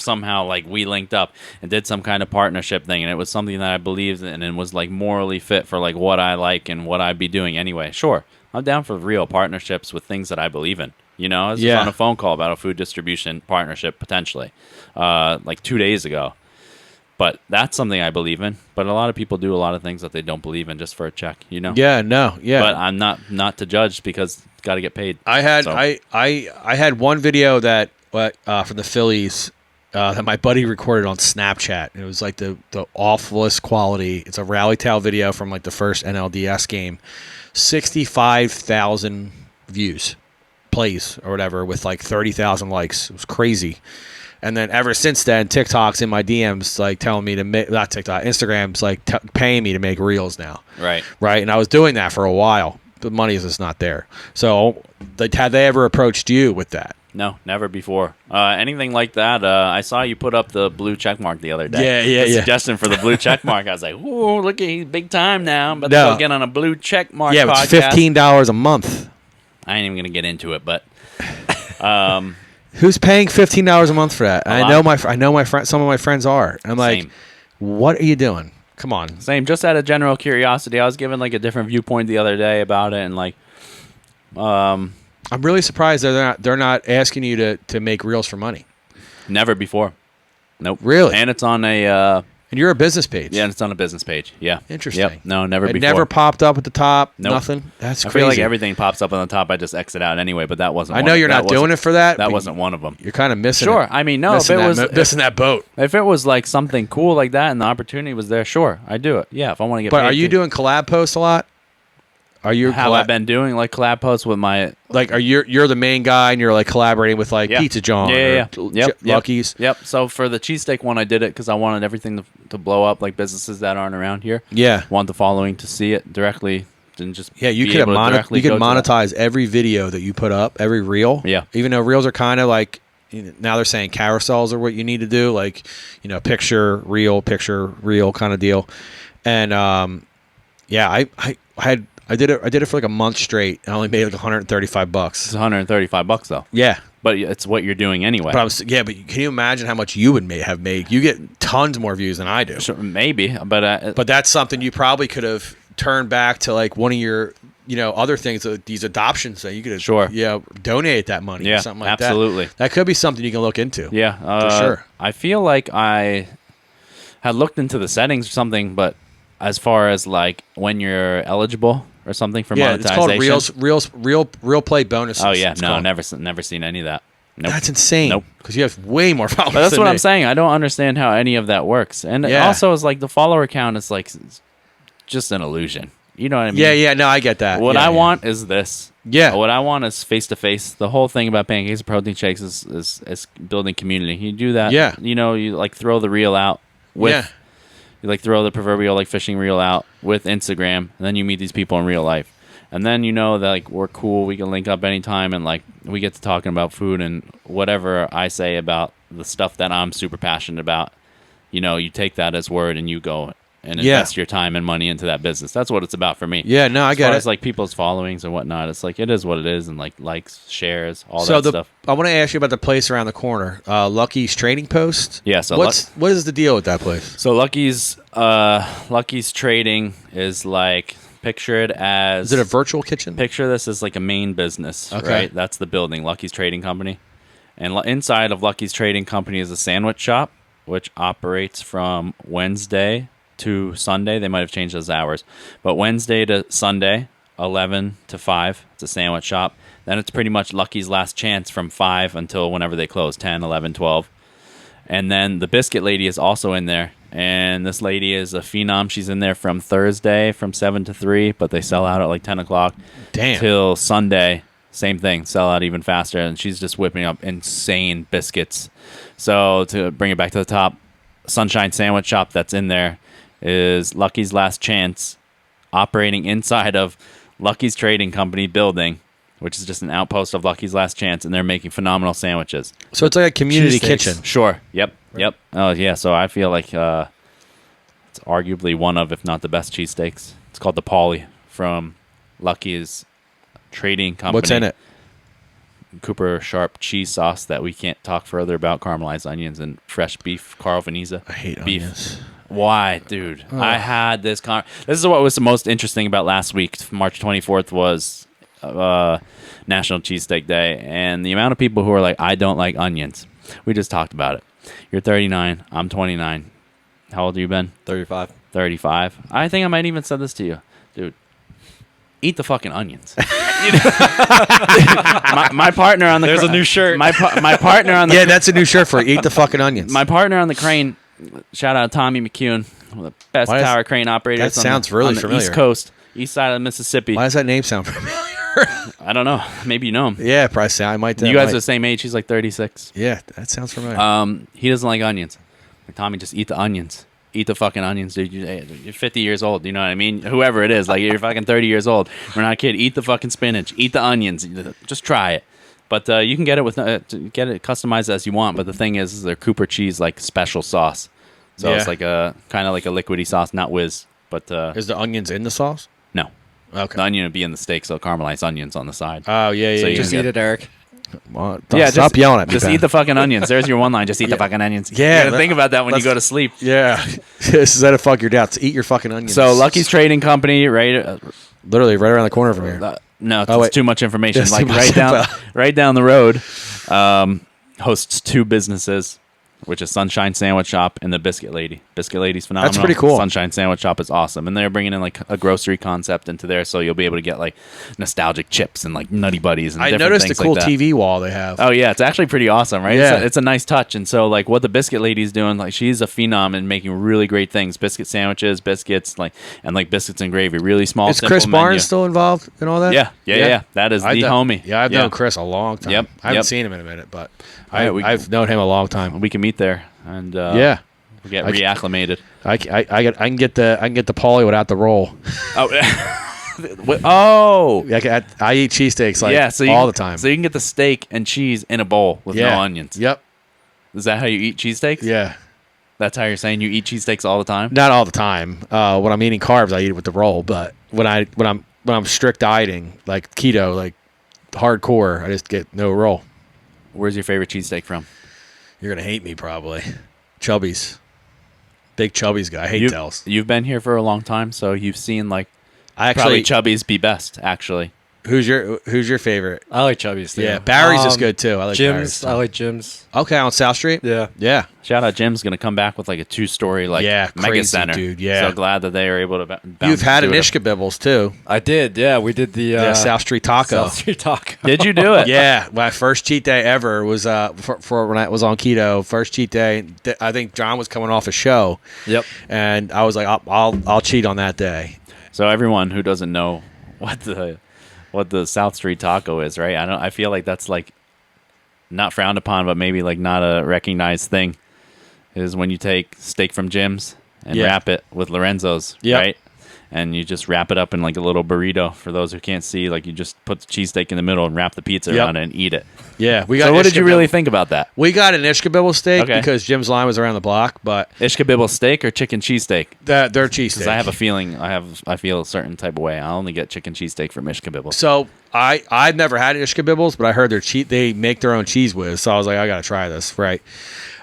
somehow like we linked up and did some kind of partnership thing and it was something that I believed in and was like morally fit for like what I like and what I'd be doing anyway, sure, I'm down for real partnerships with things that I believe in. You know, I was just on a phone call about a food distribution partnership potentially like 2 days ago. But that's something I believe in. But a lot of people do a lot of things that they don't believe in just for a check, you know? Yeah, no, yeah. But I'm not to judge because got to get paid. I had So- I had one video that from the Phillies that my buddy recorded on Snapchat. It was like the awfulest quality. It's a rally towel video from like the first NLDS game. 65,000 views, plays or whatever, with like 30,000 likes. It was crazy. And then ever since then, TikTok's in my DMs like telling me to make, not TikTok, Instagram's like paying me to make reels now. Right. Right. And I was doing that for a while. The money is just not there. So had they ever approached you with that? No, never before. Anything like that. I saw you put up the blue check mark the other day. Yeah. Suggestion for the blue check mark. I was like, "Ooh, look at he's big time now." But No. go get on a blue check mark. Yeah, podcast. it's $15 a month. I ain't even gonna get into it, but Who's paying $15 a month for that? And A I lot. know my friend. Some of my friends are. And I'm like, Same. what are you doing? Come on. Same. Just out of general curiosity, I was given like a different viewpoint the other day about it, and like, I'm really surprised that they're not asking you to make reels for money. never before. Nope. Really? And it's on a And you're a business page. yeah, and it's on a business page. Yeah. Interesting. Yep. No, never It before. never popped up at the top. Nope. Nothing. That's I crazy. feel like everything pops up on the top. I just exit out anyway, but that wasn't. I know you're not doing it for that. That but wasn't one of them. You're kind of missing. Sure. It. I mean, no. If Missing it that was missing that boat. if it was like something cool like that and the opportunity was there, sure, I do it. Yeah, if I want to get. But paid are you to- doing collab posts a lot? Are you Have I been doing like collab posts with my like? Are you're the main guy and you're like collaborating with like Yeah. Pizza John? Yeah. Or Yep. Lucky's. Yep. So for the cheesesteak one, I did it because I wanted everything to blow up, like businesses that aren't around here. Yeah. Want the following to see it directly and just Yeah, you be could able to directly you could go to that. monetize every video that you put up, every reel. Yeah. Even though reels are kind of like now they're saying carousels are what you need to do, like picture reel kind of deal. And yeah, I did it for like a month straight. I only made like $135. It's $135 though. Yeah. But it's what you're doing anyway. But but can you imagine how much you would have made? You get tons more views than I do. Sure, maybe, but But that's something you probably could have turned back to like one of your, other things, these adoptions that you could have, Sure. donate that money Yeah, or something like absolutely. that. That could be something you can look into. yeah, for sure. I feel like I had looked into the settings or something, but as far as like when you're eligible or something for Yeah, monetization, it's called real play bonuses. Oh yeah, it's no, called. never seen any of that. Nope. That's insane. Nope. Because you have way more followers. But that's than what me. I'm saying. I don't understand how any of that works. And it Yeah. also is like the follower count is like just an illusion. You know what I mean? Yeah. No, I get that. What Yeah, I yeah. want is this. Yeah. What I want is face to face. The whole thing about Pancakes and Protein Shakes is building community. You do that. Yeah. You like throw the reel out with. Yeah. You like throw the proverbial like fishing reel out with Instagram, and then you meet these people in real life. And then that like we're cool, we can link up anytime, and like we get to talking about food and whatever I say about the stuff that I'm super passionate about. You take that as word and you go and invest your time and money into that business. That's what it's about for me. Yeah, no, I As get far it. as like people's followings and whatnot, it's like it is what it is, and like likes, shares, all So that stuff. I want to ask you about the place around the corner, Lucky's Trading Post. Yeah, so what is the deal with that place? So Lucky's Trading is like picture it as Is it a virtual kitchen? Picture this as like a main business, Okay. right? That's the building, Lucky's Trading Company. And inside of Lucky's Trading Company is a sandwich shop, which operates from Wednesday to Sunday. They might have changed those hours. But Wednesday to Sunday, 11 to 5, it's a sandwich shop. Then it's pretty much Lucky's last chance from 5 until whenever they close, 10, 11, 12. And then the Biscuit Lady is also in there. and this lady is a phenom. She's in there from Thursday from 7 to 3, but they sell out at like 10 o'clock. Damn. Till Sunday, same thing, sell out even faster, and she's just whipping up insane biscuits. So to bring it back to the top, Sunshine Sandwich Shop that's in there is Lucky's Last Chance, operating inside of Lucky's Trading Company building, which is just an outpost of Lucky's Last Chance, and they're making phenomenal sandwiches. So it's like a community kitchen. Sure. Yep. Yep. Oh, yeah. So I feel like it's arguably one of, if not the best cheesesteaks. It's called the Pauly from Lucky's Trading Company. What's in it? Cooper Sharp cheese sauce that we can't talk further about, caramelized onions and fresh beef, Carl Veneza. I hate beef. onions. Why, dude? I had this. This is what was the most interesting about last week. March 24th was National Cheesesteak Day, and the amount of people who are like, I don't like onions. We just talked about it. You're 39. I'm 29. How old are you, Ben? 35. 35. I think I might even said this to you, dude. Eat the fucking onions. my partner on the There's a new shirt. My partner on the Yeah, that's a new shirt for you. Eat the fucking onions. My partner on the crane. Shout out Tommy McCune, one of the best tower crane operators. That sounds really on the familiar. East Coast, east side of Mississippi. Why does that name sound familiar? I don't know. Maybe you know him. Yeah, probably. I might. You guys are the same age. He's like 36. Yeah, that sounds familiar. He doesn't like onions. Like, Tommy, just eat the onions. Eat the fucking onions, dude. You're 50 years old. You know what I mean? Whoever it is, like you're fucking 30 years old. We're not kidding. Eat the fucking spinach. Eat the onions. Just try it. But you can get it with get it customized as you want. But the thing is they're Cooper cheese like special sauce. So it's like a kind of like a liquidy sauce, not whiz. But is the onions in the sauce? No. Okay. The onion would be in the steak, so caramelized onions on the side. Oh yeah, So yeah. you Just eat it, Eric. Well, Stop yelling at me. Just Ben. eat the fucking onions. There's your one line. Just eat the fucking onions. Yeah, You gotta think about that when you go to sleep. Yeah, this is how to fuck your doubts. Eat your fucking onions. So Lucky's Trading Company, right? Literally right around the corner from here. No, Oh, it's wait. too much information. That's Like too much right down the road, hosts two businesses, which is Sunshine Sandwich Shop and the Biscuit Lady. Biscuit Lady's phenomenal. That's pretty cool. Sunshine Sandwich Shop is awesome, and they're bringing in like a grocery concept into there, so you'll be able to get like nostalgic chips and like Nutty Buddies. And I different noticed the things cool like that. TV wall they have. Oh yeah, it's actually pretty awesome, right? Yeah. It's a nice touch. And so like what the Biscuit Lady's doing, like she's a phenom in making really great things. Biscuit sandwiches, biscuits, like biscuits and gravy. Really small, Is simple Chris menu. Barnes still involved in all that? Yeah. That is the homie. Yeah, I've known Chris a long time. Yep, I haven't yep. seen him in a minute, but All right, I've known him a long time. We can meet there and Yeah, we get I- reacclimated. I can get the Pauly without the roll. Oh, I eat cheesesteaks so all the time. So you can get the steak and cheese in a bowl with no onions. Yep. Is that how you eat cheesesteaks? Yeah. That's how you're saying you eat cheesesteaks all the time? Not all the time. When I'm eating carbs, I eat it with the roll. But when I'm strict dieting, like keto, like hardcore, I just get no roll. Where's your favorite cheesesteak from? You're gonna hate me probably. Chubby's, big Chubby's guy. I hate Dells. You've been here for a long time, so you've seen like I probably actually. Chubby's be best. Actually, Who's your favorite? I like Chubby's too. Yeah, Barry's is good too. I like Barry's. Jim's. I like Jim's. Okay, on South Street. Yeah. Yeah. shout out Jim's gonna come back with like a 2-story like mega crazy, center, dude. Yeah. So glad that they are able to. Bounce You've had an into it. Ishka too. I did. Yeah, we did the South Street Taco. South Street Taco. Did you do it? Yeah, my first cheat day ever was for when I was on keto. First cheat day. I think John was coming off a show. Yep. And I was like, I'll cheat on that day. So everyone who doesn't know what the South Street Taco is, right? I feel like that's like not frowned upon, but maybe like not a recognized thing. Is when you take steak from Jim's and wrap it with Lorenzo's, right? And you just wrap it up in like a little burrito. For those who can't see, like you just put the cheesesteak in the middle and wrap the pizza around it and eat it. Yeah, we got. So what did you Ishka really Bibble. think about that? We got an Ishka steak Okay. because Jim's line was around the block, but Ishka steak or chicken cheesesteak? they're cheesesteak. Because I have a feeling I feel a certain type of way. I only get chicken cheesesteak from Ishka. So I've never had Ishka Bibbles, but I heard they make their own cheese whiz. So I was like, I gotta try this. Right.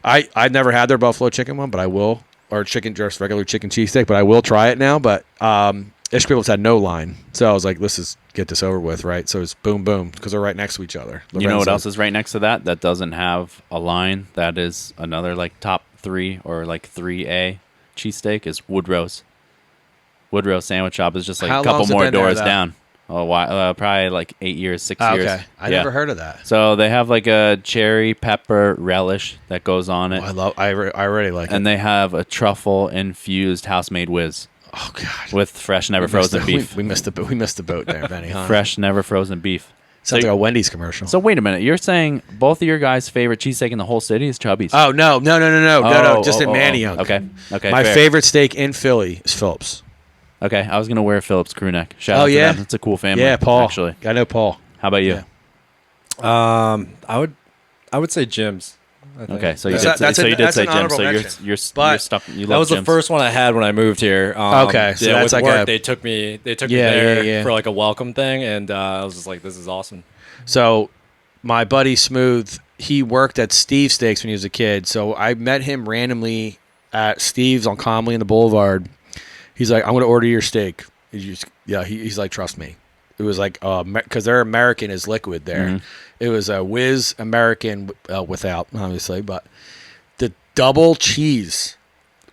I've never had their buffalo chicken one, but I will, or just regular chicken cheesesteak, but I will try it now. But Ishka Bibbles had no line, so I was like, let's just get this over with, right? So it's boom, boom, because they're right next to each other. You know what else is right next to that doesn't have a line? That is another like top 3 or like 3A cheesesteak is Woodrow's. Woodrow's Sandwich Shop is just like How a couple long's it more been there, doors though? down. Probably like 8 years, 6 years. Okay, I never heard of that. So they have like a cherry pepper relish that goes on it. I already like it. And they have a truffle infused house-made whiz. Oh God! With fresh, never frozen beef. We missed the boat there, Benihana. Fresh, never frozen beef. Sounds like a Wendy's commercial. So wait a minute. You're saying both of your guys' favorite cheesesteak in the whole city is Chubby's? Oh no! Just in Manayunk. Okay. My fair. favorite steak in Philly is Phillips. Okay, I was gonna wear Phillips crew neck. Shout out to them. It's a cool family. Yeah, Paul. Actually, I know Paul. How about you? Yeah. I would say Jim's. Okay, so you That's did say Jim's. So mention. you're stuck. You that love was Jim's. the first one I had when I moved here. Okay, so that's with like work, they took me there for like a welcome thing, and I was just like, this is awesome. So my buddy Smooth, he worked at Steve's Steaks when he was a kid. So I met him randomly at Steve's on Comley in the Boulevard. He's like, I'm going to order your steak. He's like, trust me. It was like, because their American is liquid there. Mm-hmm. It was a Whiz American without, obviously, but the double cheese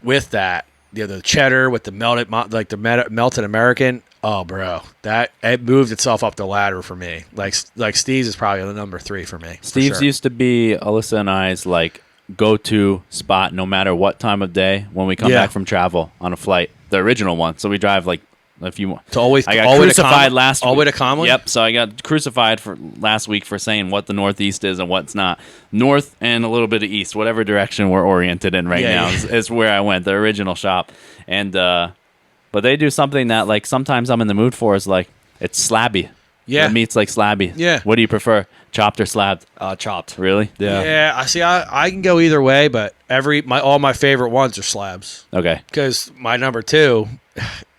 with that, the cheddar with the melted American. Oh, bro, it moved itself up the ladder for me. Like Steve's is probably the number 3 for me. Steve's used to be Alyssa and I's like go-to spot no matter what time of day when we come back from travel on a flight. The original one. So we drive like a few more. I got crucified last week. All the way to Comley? Yep. So I got crucified for last week for saying what the Northeast is and what's not. North and a little bit of East, whatever direction we're oriented in right now is where I went. The original shop. And but they do something that like sometimes I'm in the mood for is like it's slabby. Yeah. The meat's like slabby. Yeah. What do you prefer? Chopped or slabbed? Chopped. Really? Yeah. I see. I can go either way, but all my favorite ones are slabs. Okay. Because my number 2,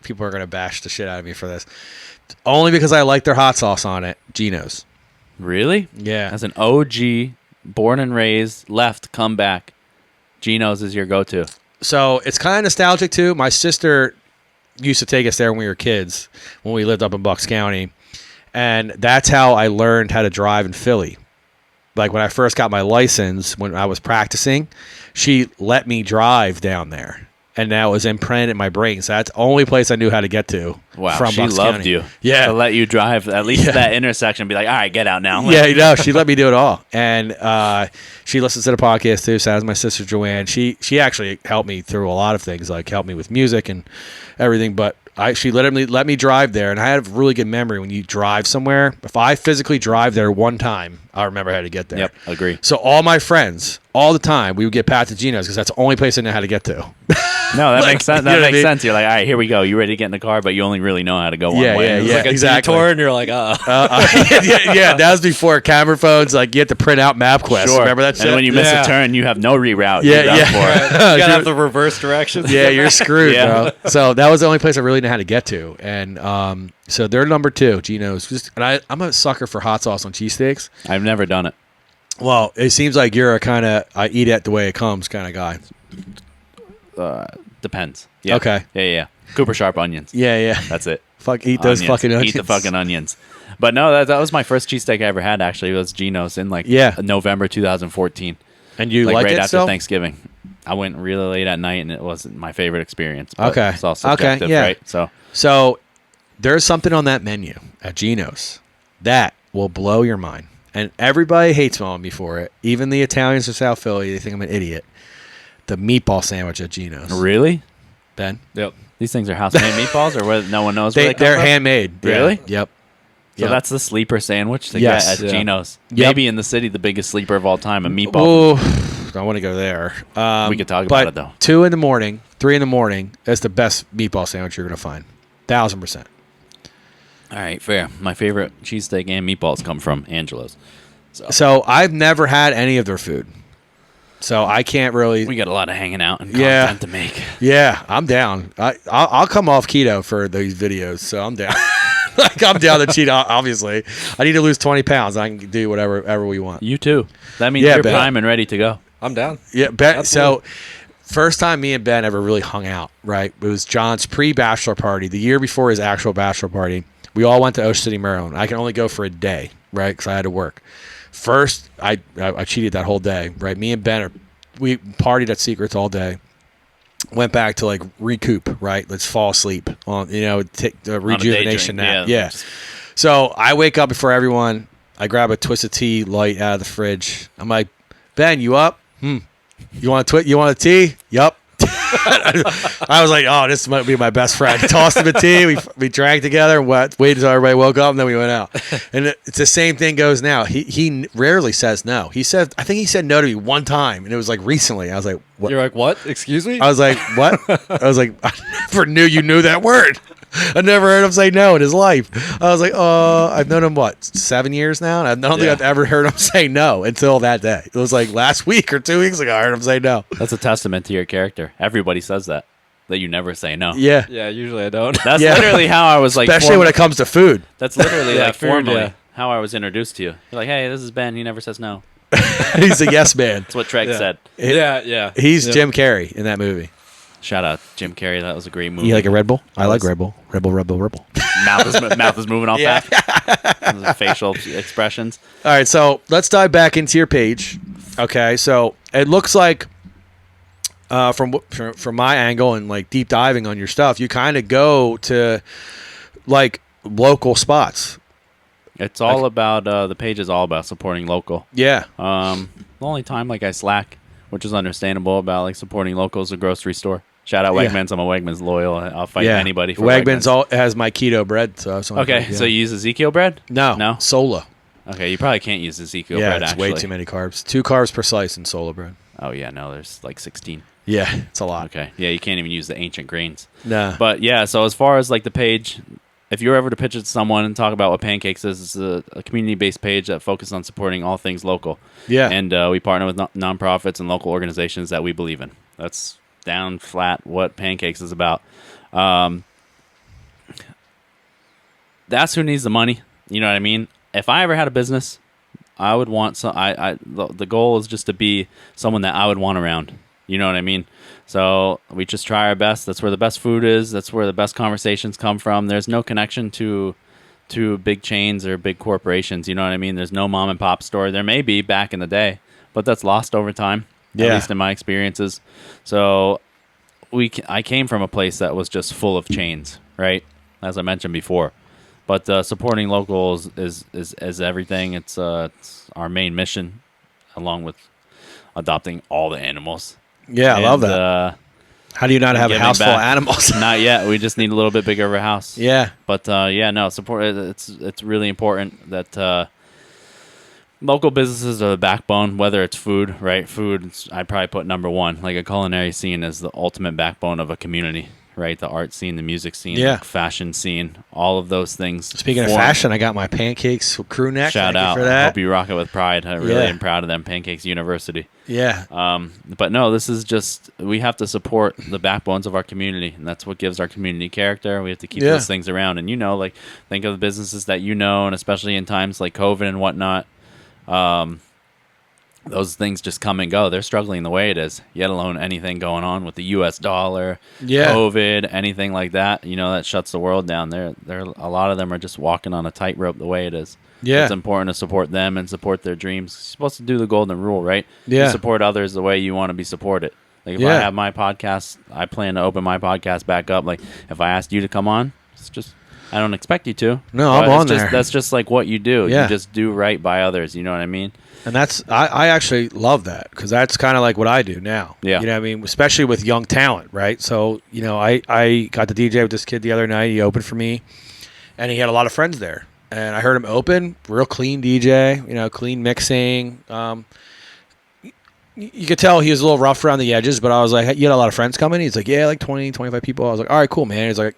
people are gonna bash the shit out of me for this, only because I like their hot sauce on it. Geno's. Really? Yeah. As an OG, born and raised, left, come back. Geno's is your go-to. So it's kind of nostalgic too. My sister used to take us there when we were kids, when we lived up in Bucks County. And that's how I learned how to drive in Philly. Like when I first got my license, when I was practicing, she let me drive down there. And that was imprinted in my brain. So that's the only place I knew how to get to. Wow, from she Bucks loved County. you. Yeah. To let you drive at least that intersection and be like, all right, get out now. Yeah, she let me do it all. And she listens to the podcast too. So that's my sister Joanne. She actually helped me through a lot of things, like helped me with music and everything. But she literally let me drive there. And I had a really good memory when you drive somewhere. If I physically drive there one time, I remember how to get there. Yep, agree. So all my friends, all the time, we would get Pat to Geno's because that's the only place I know how to get to. No, that makes sense. That makes sense. sense. You're like, all right, here we go. You ready to get in the car, but you only really know how to go one way. Yeah, It's like a exactly. detour, and you're like, yeah, that was before camera phones. Like you had to print out MapQuest. Sure. Remember that shit? And when you miss a turn, you have no reroute. Yeah, You're done yeah. for. you gotta have the reverse directions. Yeah, you're screwed, Yeah. bro. So that was the only place I really knew how to get to. And so they're number 2, Geno's. And I'm a sucker for hot sauce on cheesesteaks. I've never done it. Well, it seems like you're a kind of I eat it the way it comes kind of guy. Depends. Yeah. Okay. Yeah. Cooper Sharp onions. Yeah. That's it. Fuck, eat those fucking onions. Eat the fucking onions. But no, that was my first cheesesteak I ever had, actually. It was Geno's in November 2014. And you like liked right it after still? Thanksgiving. I went really late at night, and it wasn't my favorite experience. But Okay. It's all subjective, yeah. right? So there's something on that menu at Geno's that will blow your mind. And everybody hates on me for it. Even the Italians of South Philly, they think I'm an idiot. The meatball sandwich at Geno's. Really? Ben? Yep. These things are house-made meatballs, or where no one knows where they come They're from? handmade. Really? Yeah. Yep. So that's the sleeper sandwich to Yes. get at Geno's. Yep. Maybe in the city, the biggest sleeper of all time, a meatball. Oh, I want to go there. We could talk about it, though. 2 in the morning, 3 in the morning, that's the best meatball sandwich you're going to find. 1,000%. All right, fair. My favorite cheesesteak and meatballs come from Angelo's. So I've never had any of their food. So I can't really. We got a lot of hanging out and content to make. Yeah, I'm down. I'll come off keto for these videos, so I'm down. I'm down to cheat. Obviously, I need to lose 20 pounds. I can do whatever we want. You too. That means Yeah, you're Ben. prime and ready to go. I'm down. Yeah, Ben. Absolutely. So first time me and Ben ever really hung out. Right, it was John's pre-bachelor party, the year before his actual bachelor party. We all went to Ocean City, Maryland. I can only go for a day, right, because I had to work. First, I cheated that whole day. Right, me and Ben we partied at Secrets all day. Went back to like recoup, right? Let's fall asleep on, take the rejuvenation nap. drink, Yeah. So I wake up before everyone. I grab a Twisted Tea light out of the fridge. I'm like, Ben, you up? You want a tea? Yup. I was like, oh, this might be my best friend. Tossed him a tea. We drank together and waited until everybody woke up, and then we went out. And it's the same thing goes now. He rarely says no. I think he said no to me one time, and it was like recently. I was like, what? You're like, what? Excuse me? I was like, what? I was like, I never knew you knew that word. I never heard him say no in his life. I was like, I've known him, 7 years now? And I don't think I've ever heard him say no until that day. It was like last week or 2 weeks ago I heard him say no. That's a testament to your character. Everybody says that you never say no. Yeah. Yeah, usually I don't. That's literally how I was like. Especially when it comes to food. That's literally like food, formally how I was introduced to you. You're like, hey, this is Ben. He never says no. He's a yes man. That's what Treg said. Yeah. He's Jim Carrey in that movie. Shout out Jim Carrey. That was a great movie. You like a Red Bull? I like Red Bull. Red Bull. Mouth is moving all fast. Facial expressions. All right, so let's dive back into your page. Okay, so it looks like from my angle and like deep diving on your stuff, you kind of go to like local spots. It's all about the page is all about supporting local. Yeah. The only time like I slack, which is understandable, about like supporting local is a grocery store. Shout out Wegmans. I'm a Wegmans loyal. I'll fight anybody for Wegmans. Has my keto bread. So okay, so you use Ezekiel bread? No. Sola. Okay, you probably can't use Ezekiel bread, actually. Yeah, it's way too many carbs. 2 carbs per slice in Sola bread. Oh, yeah, no, there's like 16. Yeah, it's a lot. Okay, yeah, you can't even use the ancient grains. Nah. But yeah, so as far as like the page, if you're ever to pitch it to someone and talk about what Pancakes is, it's a community-based page that focuses on supporting all things local. Yeah. And we partner with nonprofits and local organizations that we believe in. That's down flat what Pancakes is about. That's who needs the money. You know what I mean? If I ever had a business, I would want the goal is just to be someone that I would want around. You know what I mean? So we just try our best. That's where the best food is. That's where the best conversations come from. There's no connection to big chains or big corporations. You know what I mean? There's no mom and pop store. There may be back in the day, but that's lost over time. At least in my experiences. So I came from a place that was just full of chains, right? As I mentioned before. But supporting locals is everything. It's our main mission, along with adopting all the animals. Yeah, I love that. How do you not have a house full of animals? Not yet. We just need a little bit bigger of a house. Yeah. But support. It's really important that local businesses are the backbone. Whether it's food, right? Food, I'd probably put number one. Like a culinary scene is the ultimate backbone of a community, right? The art scene, the music scene, the fashion scene, all of those things. Speaking of fashion, I got my Pancakes crew neck. Shout out for that. I hope you rock it with pride. I really am proud of them, Pancakes University. Yeah. But no, this is just, we have to support the backbones of our community, and that's what gives our community character. We have to keep those things around. And like, think of the businesses that and especially in times like COVID and whatnot, those things just come and go. They're struggling the way it is, yet alone anything going on with the U.S. dollar, COVID, anything like that. That shuts the world down. A lot of them are just walking on a tightrope the way it is. Yeah, it's important to support them and support their dreams. You're supposed to do the golden rule, right? Yeah, you support others the way you want to be supported. Like if I have my podcast, I plan to open my podcast back up. Like if I asked you to come on, it's just I don't expect you to. No, I'm on there. That's just like what you do. Yeah. You just do right by others. You know what I mean? And that's I actually love that because that's kind of like what I do now. Yeah. You know what I mean? Especially with young talent, right? So, I got to DJ with this kid the other night. He opened for me, and he had a lot of friends there. And I heard him open, real clean DJ, clean mixing. You could tell he was a little rough around the edges, but I was like, you had a lot of friends coming? He's like, yeah, like 20, 25 people. I was like, all right, cool, man. He's like,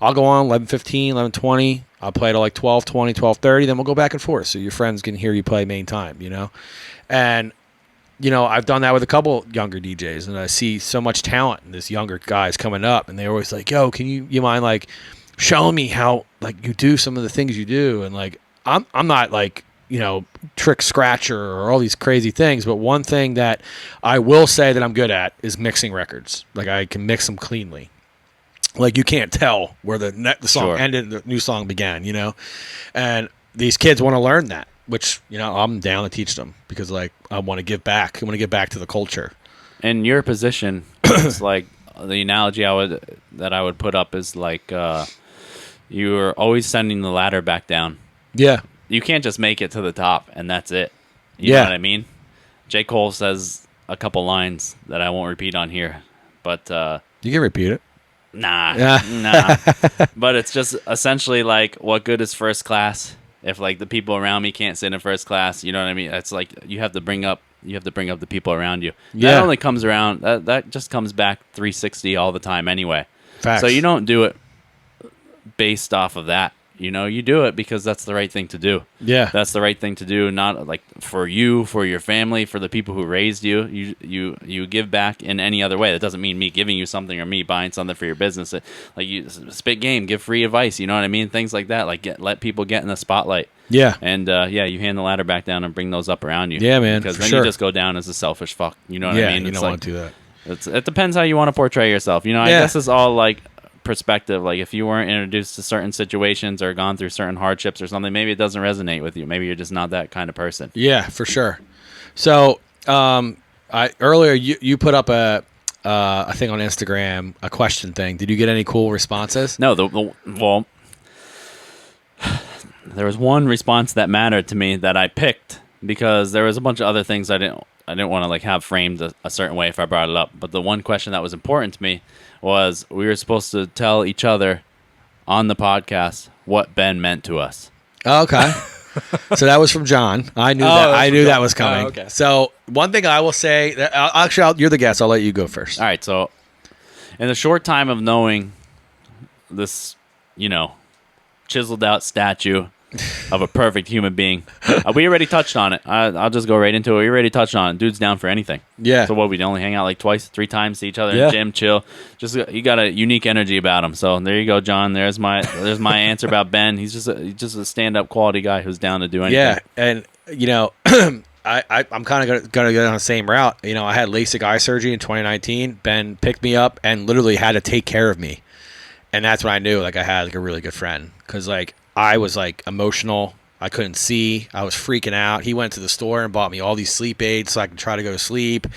I'll go on 11:15, 11:20. I'll play till like 12:20, 12:30. Then we'll go back and forth so your friends can hear you play main time, And, I've done that with a couple younger DJs, and I see so much talent in this younger guys coming up, and they're always like, yo, can you mind like showing me how like you do some of the things you do? And like I'm not like trick scratcher or all these crazy things, but one thing that I will say that I'm good at is mixing records. Like I can mix them cleanly. Like you can't tell where the song ended and the new song began, And these kids want to learn that, which, I'm down to teach them because like I want to give back. I want to give back to the culture. In your position, it's like the analogy I would put up is like you're always sending the ladder back down. Yeah. You can't just make it to the top and that's it. You know what I mean? J. Cole says a couple lines that I won't repeat on here, but you can repeat it. Nah. But it's just essentially like, what good is first class if like the people around me can't sit in first class? You know what I mean? It's like you have to bring up the people around you. That only comes around. That just comes back 360 all the time anyway. Facts. So you don't do it based off of that. You know, you do it because that's the right thing to do. Yeah. That's the right thing to do, not like for you, for your family, for the people who raised you. You give back in any other way. That doesn't mean me giving you something or me buying something for your business. Like you spit game, give free advice, you know what I mean? Things like that. Like let people get in the spotlight. Yeah. And you hand the ladder back down and bring those up around you. Yeah, man. Because then you just go down as a selfish fuck. You know what I mean? You don't want to do that. It depends how you want to portray yourself. You know, I guess it's all like perspective. Like if you weren't introduced to certain situations or gone through certain hardships or something, maybe it doesn't resonate with you. Maybe you're just not that kind of person. Yeah, for sure. So earlier you put up a thing on Instagram, a question thing. Did you get any cool responses? No, well, there was one response that mattered to me that I picked because there was a bunch of other things I didn't want to like have framed a certain way if I brought it up. But the one question that was important to me was we were supposed to tell each other on the podcast what Ben meant to us. Oh, okay. So that was from John. I knew that. I knew that was coming. Oh, okay. So one thing I will say, you're the guest. I'll let you go first. All right. So in the short time of knowing this, chiseled out statue of a perfect human being, we already touched on it. I'll just go right into it. We already touched on it. Dude's down for anything. Yeah. So what, we only hang out like 2-3 times, see each other in the gym, chill. Just you got a unique energy about him. So there you go, John. There's my answer about Ben. He's just a stand-up quality guy who's down to do anything. Yeah, and I'm kind of going to go down the same route. I had LASIK eye surgery in 2019. Ben picked me up and literally had to take care of me, and that's when I knew like I had like a really good friend because like I was like emotional. I couldn't see. I was freaking out. He went to the store and bought me all these sleep aids so I could try to go to sleep.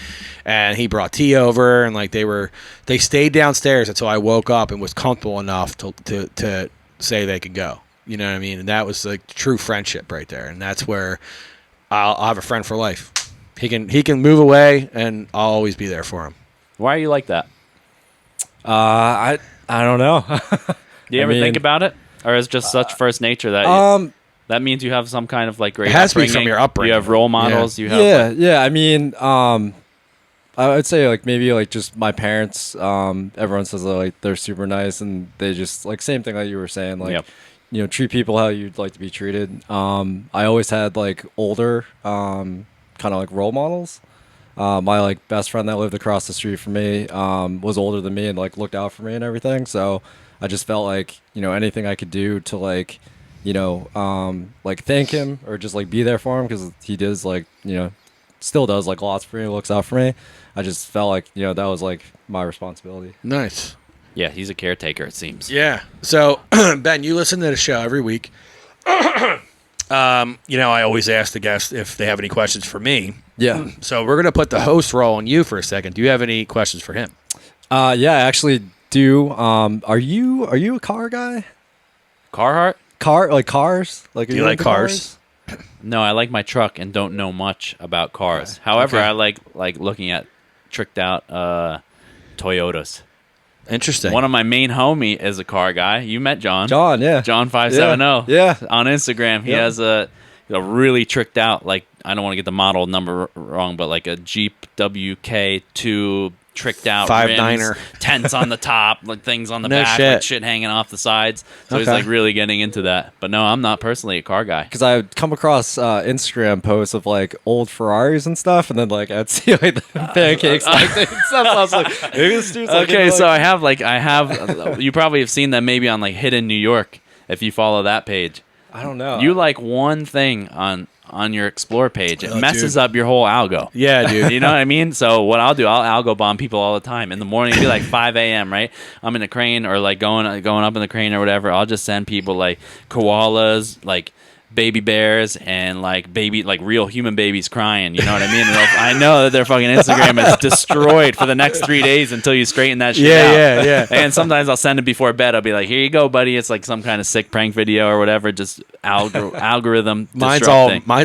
And he brought tea over and like they stayed downstairs until I woke up and was comfortable enough to say they could go. You know what I mean? And that was like true friendship right there. And that's where I'll have a friend for life. He can move away and I'll always be there for him. Why are you like that? I don't know. Do you ever think about it? Or is it just such first nature that that means you have some kind of like great upbringing? It has to be from your upbringing. You have role models. Yeah. Yeah. I mean, I would say like maybe like just my parents. Everyone says like they're super nice and they just like same thing like you were saying like treat people how you'd like to be treated. I always had like older kind of like role models. My like best friend that lived across the street from me was older than me and like looked out for me and everything. So I just felt like anything I could do to like like thank him or just like be there for him because he does like still does like lots for me, looks out for me. I just felt like that was like my responsibility. Nice. Yeah, he's a caretaker, it seems. Yeah. So Ben, you listen to the show every week. I always ask the guests if they have any questions for me. Yeah. So we're gonna put the host role on you for a second. Do you have any questions for him? Yeah, I actually do. Are you a car guy? Carhartt? Cars? Like, do you like cars? No, I like my truck and don't know much about cars. Okay. However, I like looking at tricked out Toyotas. Interesting. One of my main homie is a car guy. You met John. John, yeah. John 570. Yeah. On Instagram, he has a really tricked out, like, I don't want to get the model number wrong, but like a Jeep WK2 tricked out 5.9er tents on the top, like things on the back, like shit hanging off the sides. So he's like really getting into that. But no, I'm not personally a car guy. Because I would come across Instagram posts of like old Ferraris and stuff, and then like I'd see like the pancakes and stuff. So I was like, maybe this dude's like, okay, so I have you probably have seen that maybe on like Hidden New York if you follow that page. I don't know. You like one thing on your Explore page. It messes up your whole algo. Yeah, dude. You know what I mean? So what I'll do, I'll algo bomb people all the time. In the morning, it'll be like 5 a.m., right? I'm in the crane or like going up in the crane or whatever. I'll just send people like koalas, like baby bears and like real human babies crying. You know what I mean? And I know that their fucking Instagram is destroyed for the next 3 days until you straighten that shit out. Yeah. And sometimes I'll send it before bed. I'll be like, here you go, buddy. It's like some kind of sick prank video or whatever. Just algorithm. Mine's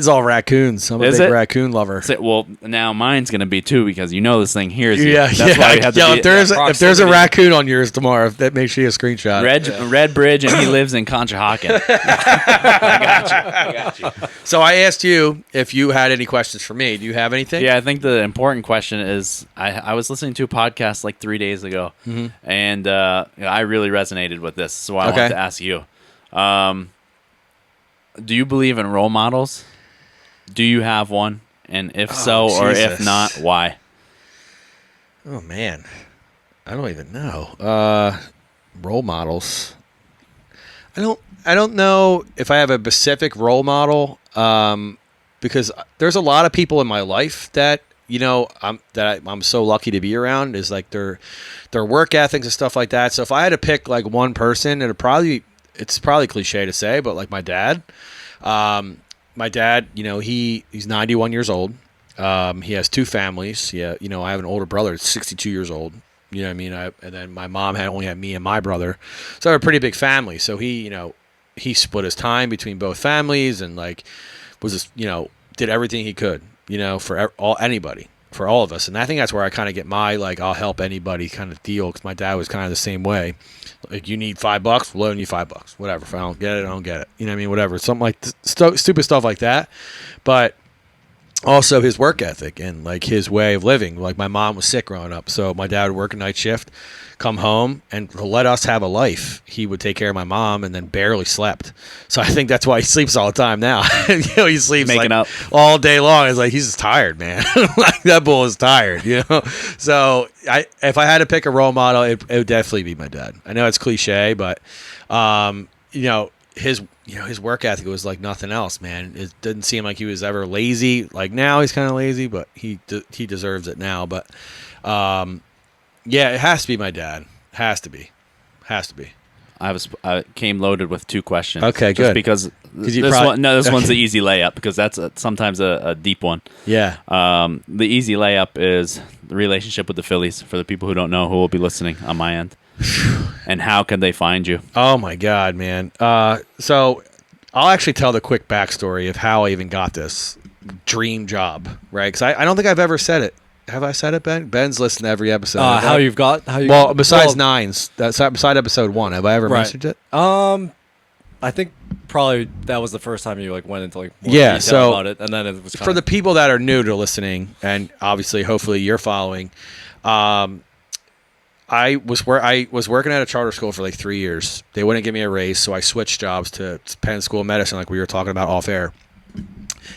all raccoons. I'm a big raccoon lover. Well, now mine's gonna be too because you know this thing hears you. Yeah, That's why we have to if there's a raccoon on yours tomorrow, that makes you a screenshot. Red Bridge, and he lives in Conshohocken. I got you. So I asked you if you had any questions for me. Do you have anything? Yeah, I think the important question is I was listening to a podcast like 3 days ago, and I really resonated with this. So I wanted to ask you. Do you believe in role models? Do you have one? And if so, or if not, why? Oh, man. I don't even know. Role models. I don't know if I have a specific role model, because there's a lot of people in my life that I'm so lucky to be around. Is like their work ethics and stuff like that. So if I had to pick like one person, it's probably cliche to say, but like my dad. My dad, he's 91 years old. He has 2 families. Yeah, I have an older brother that's 62 years old. You know what I mean? And then my mom only had me and my brother. So I have a pretty big family. So he split his time between both families and like did everything he could, for anybody, for all of us. And I think that's where I kind of get my like I'll help anybody kind of deal, because my dad was kind of the same way. Like, you need $5, we'll loan you $5. Whatever. If I don't get it, I don't get it. You know what I mean? Whatever. Something like stupid stuff like that. But also his work ethic and like his way of living. Like, my mom was sick growing up, so my dad would work a night shift, come home, and to let us have a life, he would take care of my mom and then barely slept. So I think that's why he sleeps all the time now. He sleeps making up all day long. It's like, he's just tired, man. Like, that bull is tired, So if I had to pick a role model, it would definitely be my dad. I know it's cliche, but his work ethic was like nothing else, man. It didn't seem like he was ever lazy. Like, now he's kind of lazy, but he deserves it now. But yeah, it has to be my dad. Has to be. I came loaded with 2 questions. Okay, just good. Because this one's the easy layup, because that's sometimes a deep one. Yeah. The easy layup is the relationship with the Phillies, for the people who don't know, who will be listening on my end. And how can they find you? Oh my God, man. So I'll actually tell the quick backstory of how I even got this dream job, right? Because I don't think I've ever said it. Have I said it, Ben? Ben's listened to every episode. Besides Nines, beside episode 1, have I ever mentioned it? I think probably that was the first time you like went into like more detail about it, and then it was for the people that are new to listening, and obviously, hopefully, you're following. I was working at a charter school for like 3 years. They wouldn't give me a raise, so I switched jobs to Penn School of Medicine, like we were talking about off air.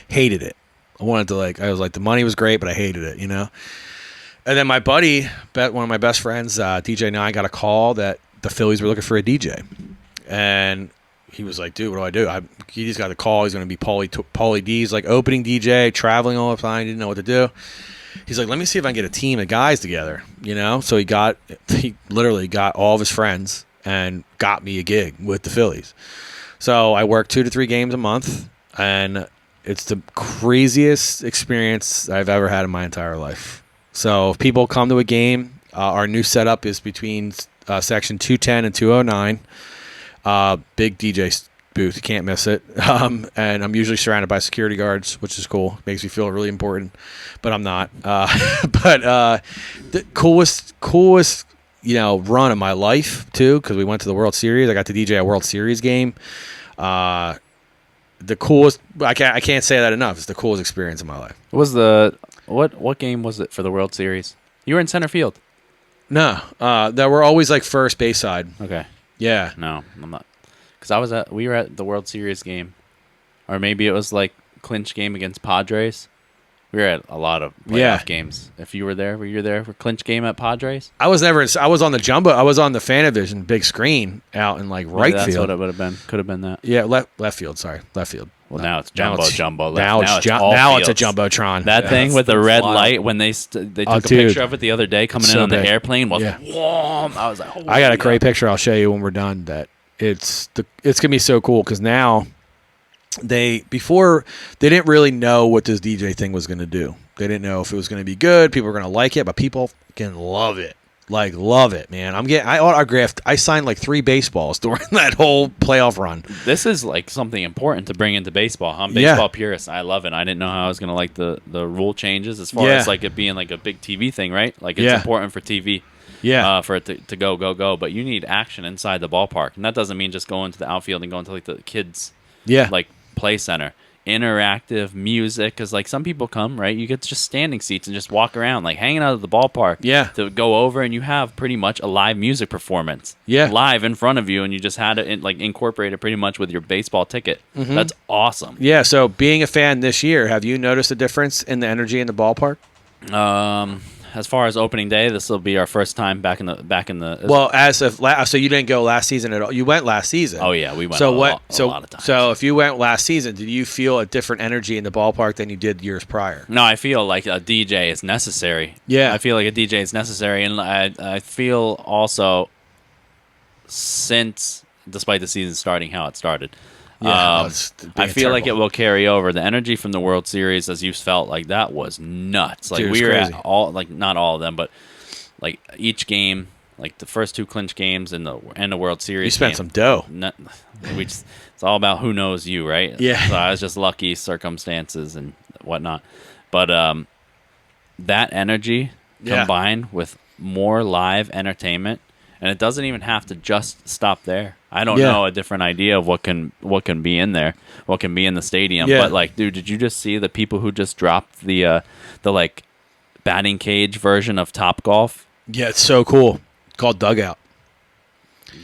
Hated it. I was like, the money was great, but I hated it, And then my buddy, one of my best friends, DJ 9, got a call that the Phillies were looking for a DJ. And he was like, dude, what do I do? He just got a call. He's going to be Paulie D's like opening DJ, traveling all the time. Didn't know what to do. He's like, let me see if I can get a team of guys together, So he literally got all of his friends and got me a gig with the Phillies. So I worked 2 to 3 games a month, and it's the craziest experience I've ever had in my entire life. So if people come to a game, our new setup is between section 210 and 209. Big DJ booth, you can't miss it. And I'm usually surrounded by security guards, which is cool. Makes me feel really important, but I'm not. But the coolest run of my life too, because we went to the World Series. I got to DJ a World Series game. The coolest. I can't say that enough. It's the coolest experience of my life. What game was it for the World Series? You were in center field. No, that were always like first base side. Okay. Yeah. No, I'm not. Because we were at the World Series game, or maybe it was like clinch game against Padres. We were at a lot of playoff games. If you were there, were you there for clinch game at Padres? I was on the jumbo. I was on the Fanavision big screen out in like right that's field. What it would have been. Could have been that. Yeah, left field. Sorry, left field. Well, now it's jumbo. Now it's a jumbotron. That thing with the red light when they took a picture of it the other day coming in on the airplane was warm. I was like, I got a great picture. I'll show you when we're done. That it's gonna be so cool because now before they didn't really know what this DJ thing was going to do. They didn't know if it was going to be good. People were going to like it, but people can love it. Like, love it, man. I signed like 3 baseballs during that whole playoff run. This is like something important to bring into baseball. I'm a baseball purist. I love it. I didn't know how I was going to like the rule changes as far as like it being like a big TV thing, right? Like it's important for TV. Yeah. For it to go. But you need action inside the ballpark. And that doesn't mean just going to the outfield and going to like the kids like play center. Interactive music, because like some people come, right, you get just standing seats and just walk around, like hanging out at the ballpark to go over, and you have pretty much a live music performance live in front of you, and you just had it like incorporated pretty much with your baseball ticket. That's awesome. So being a fan this year, have you noticed a difference in the energy in the ballpark? As far as opening day, this will be our first time back in the. Well, so you didn't go last season at all. You went last season. Oh yeah, we went. A lot of times. So if you went last season, did you feel a different energy in the ballpark than you did years prior? No, I feel like a DJ is necessary. Yeah, I feel like a DJ is necessary, and I feel also since, despite the season starting how it started. I feel like it will carry over. The energy from the World Series, as you felt, like that was nuts. Like we were at all, like not all of them, but like each game, like the first 2 clinch games and the World Series. You spent some dough. It's all about who knows you, right? Yeah. So I was just lucky, circumstances and whatnot, but that energy combined with more live entertainment. And it doesn't even have to just stop there. I don't know a different idea of what can be in there, what can be in the stadium. Yeah. But like, dude, did you just see the people who just dropped the like batting cage version of Topgolf? Yeah, it's so cool. It's called Dugout.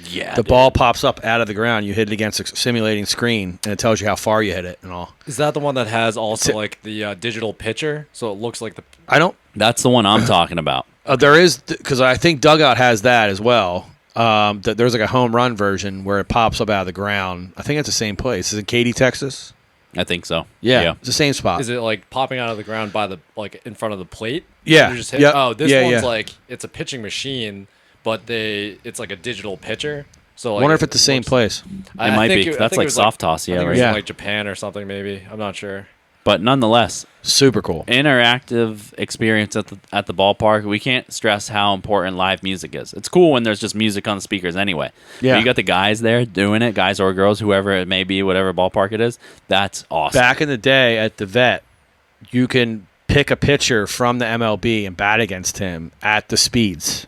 Yeah, the ball pops up out of the ground. You hit it against a simulating screen, and it tells you how far you hit it and all. Is that the one that has also like the digital pitcher? So it looks like the. That's the one I'm talking about. There is, because I think Dugout has that as well. There's like a home run version where it pops up out of the ground. I think it's the same place. Is it Katy, Texas? I think so. Yeah, it's the same spot. Is it like popping out of the ground by the in front of the plate? Yeah. You just hit, Oh, this one's like it's a pitching machine, but it's like a digital pitcher. So like, I wonder if it's the same place. It might be. That's like soft toss, right? Right. In like Japan or something, maybe. I'm not sure. But nonetheless, super cool. Interactive experience at the ballpark. We can't stress how important live music is. It's cool when there's just music on the speakers anyway. Yeah. But you got the guys there doing it, guys or girls, whoever it may be, whatever ballpark it is. That's awesome. Back in the day at the Vet, you can pick a pitcher from the MLB and bat against him at the speeds.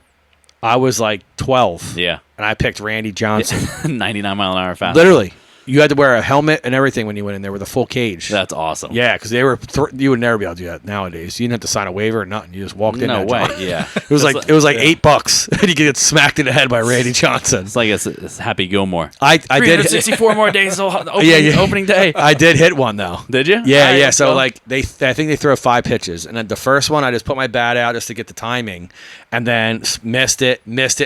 I was like 12. Yeah. And I picked Randy Johnson. 99 mile an hour fast. Literally. You had to wear a helmet and everything when you went in there with a full cage. That's awesome. Yeah, because they were you would never be able to do that nowadays. You didn't have to sign a waiver or nothing. You just walked in. No way. Yeah. It was like $8, and you could get smacked in the head by Randy Johnson. It's like it's Happy Gilmore. I did 364 more days opening day. I did hit one though. Did you? Yeah. So like I think they throw 5 pitches, and then the first one I just put my bat out just to get the timing, and then missed it,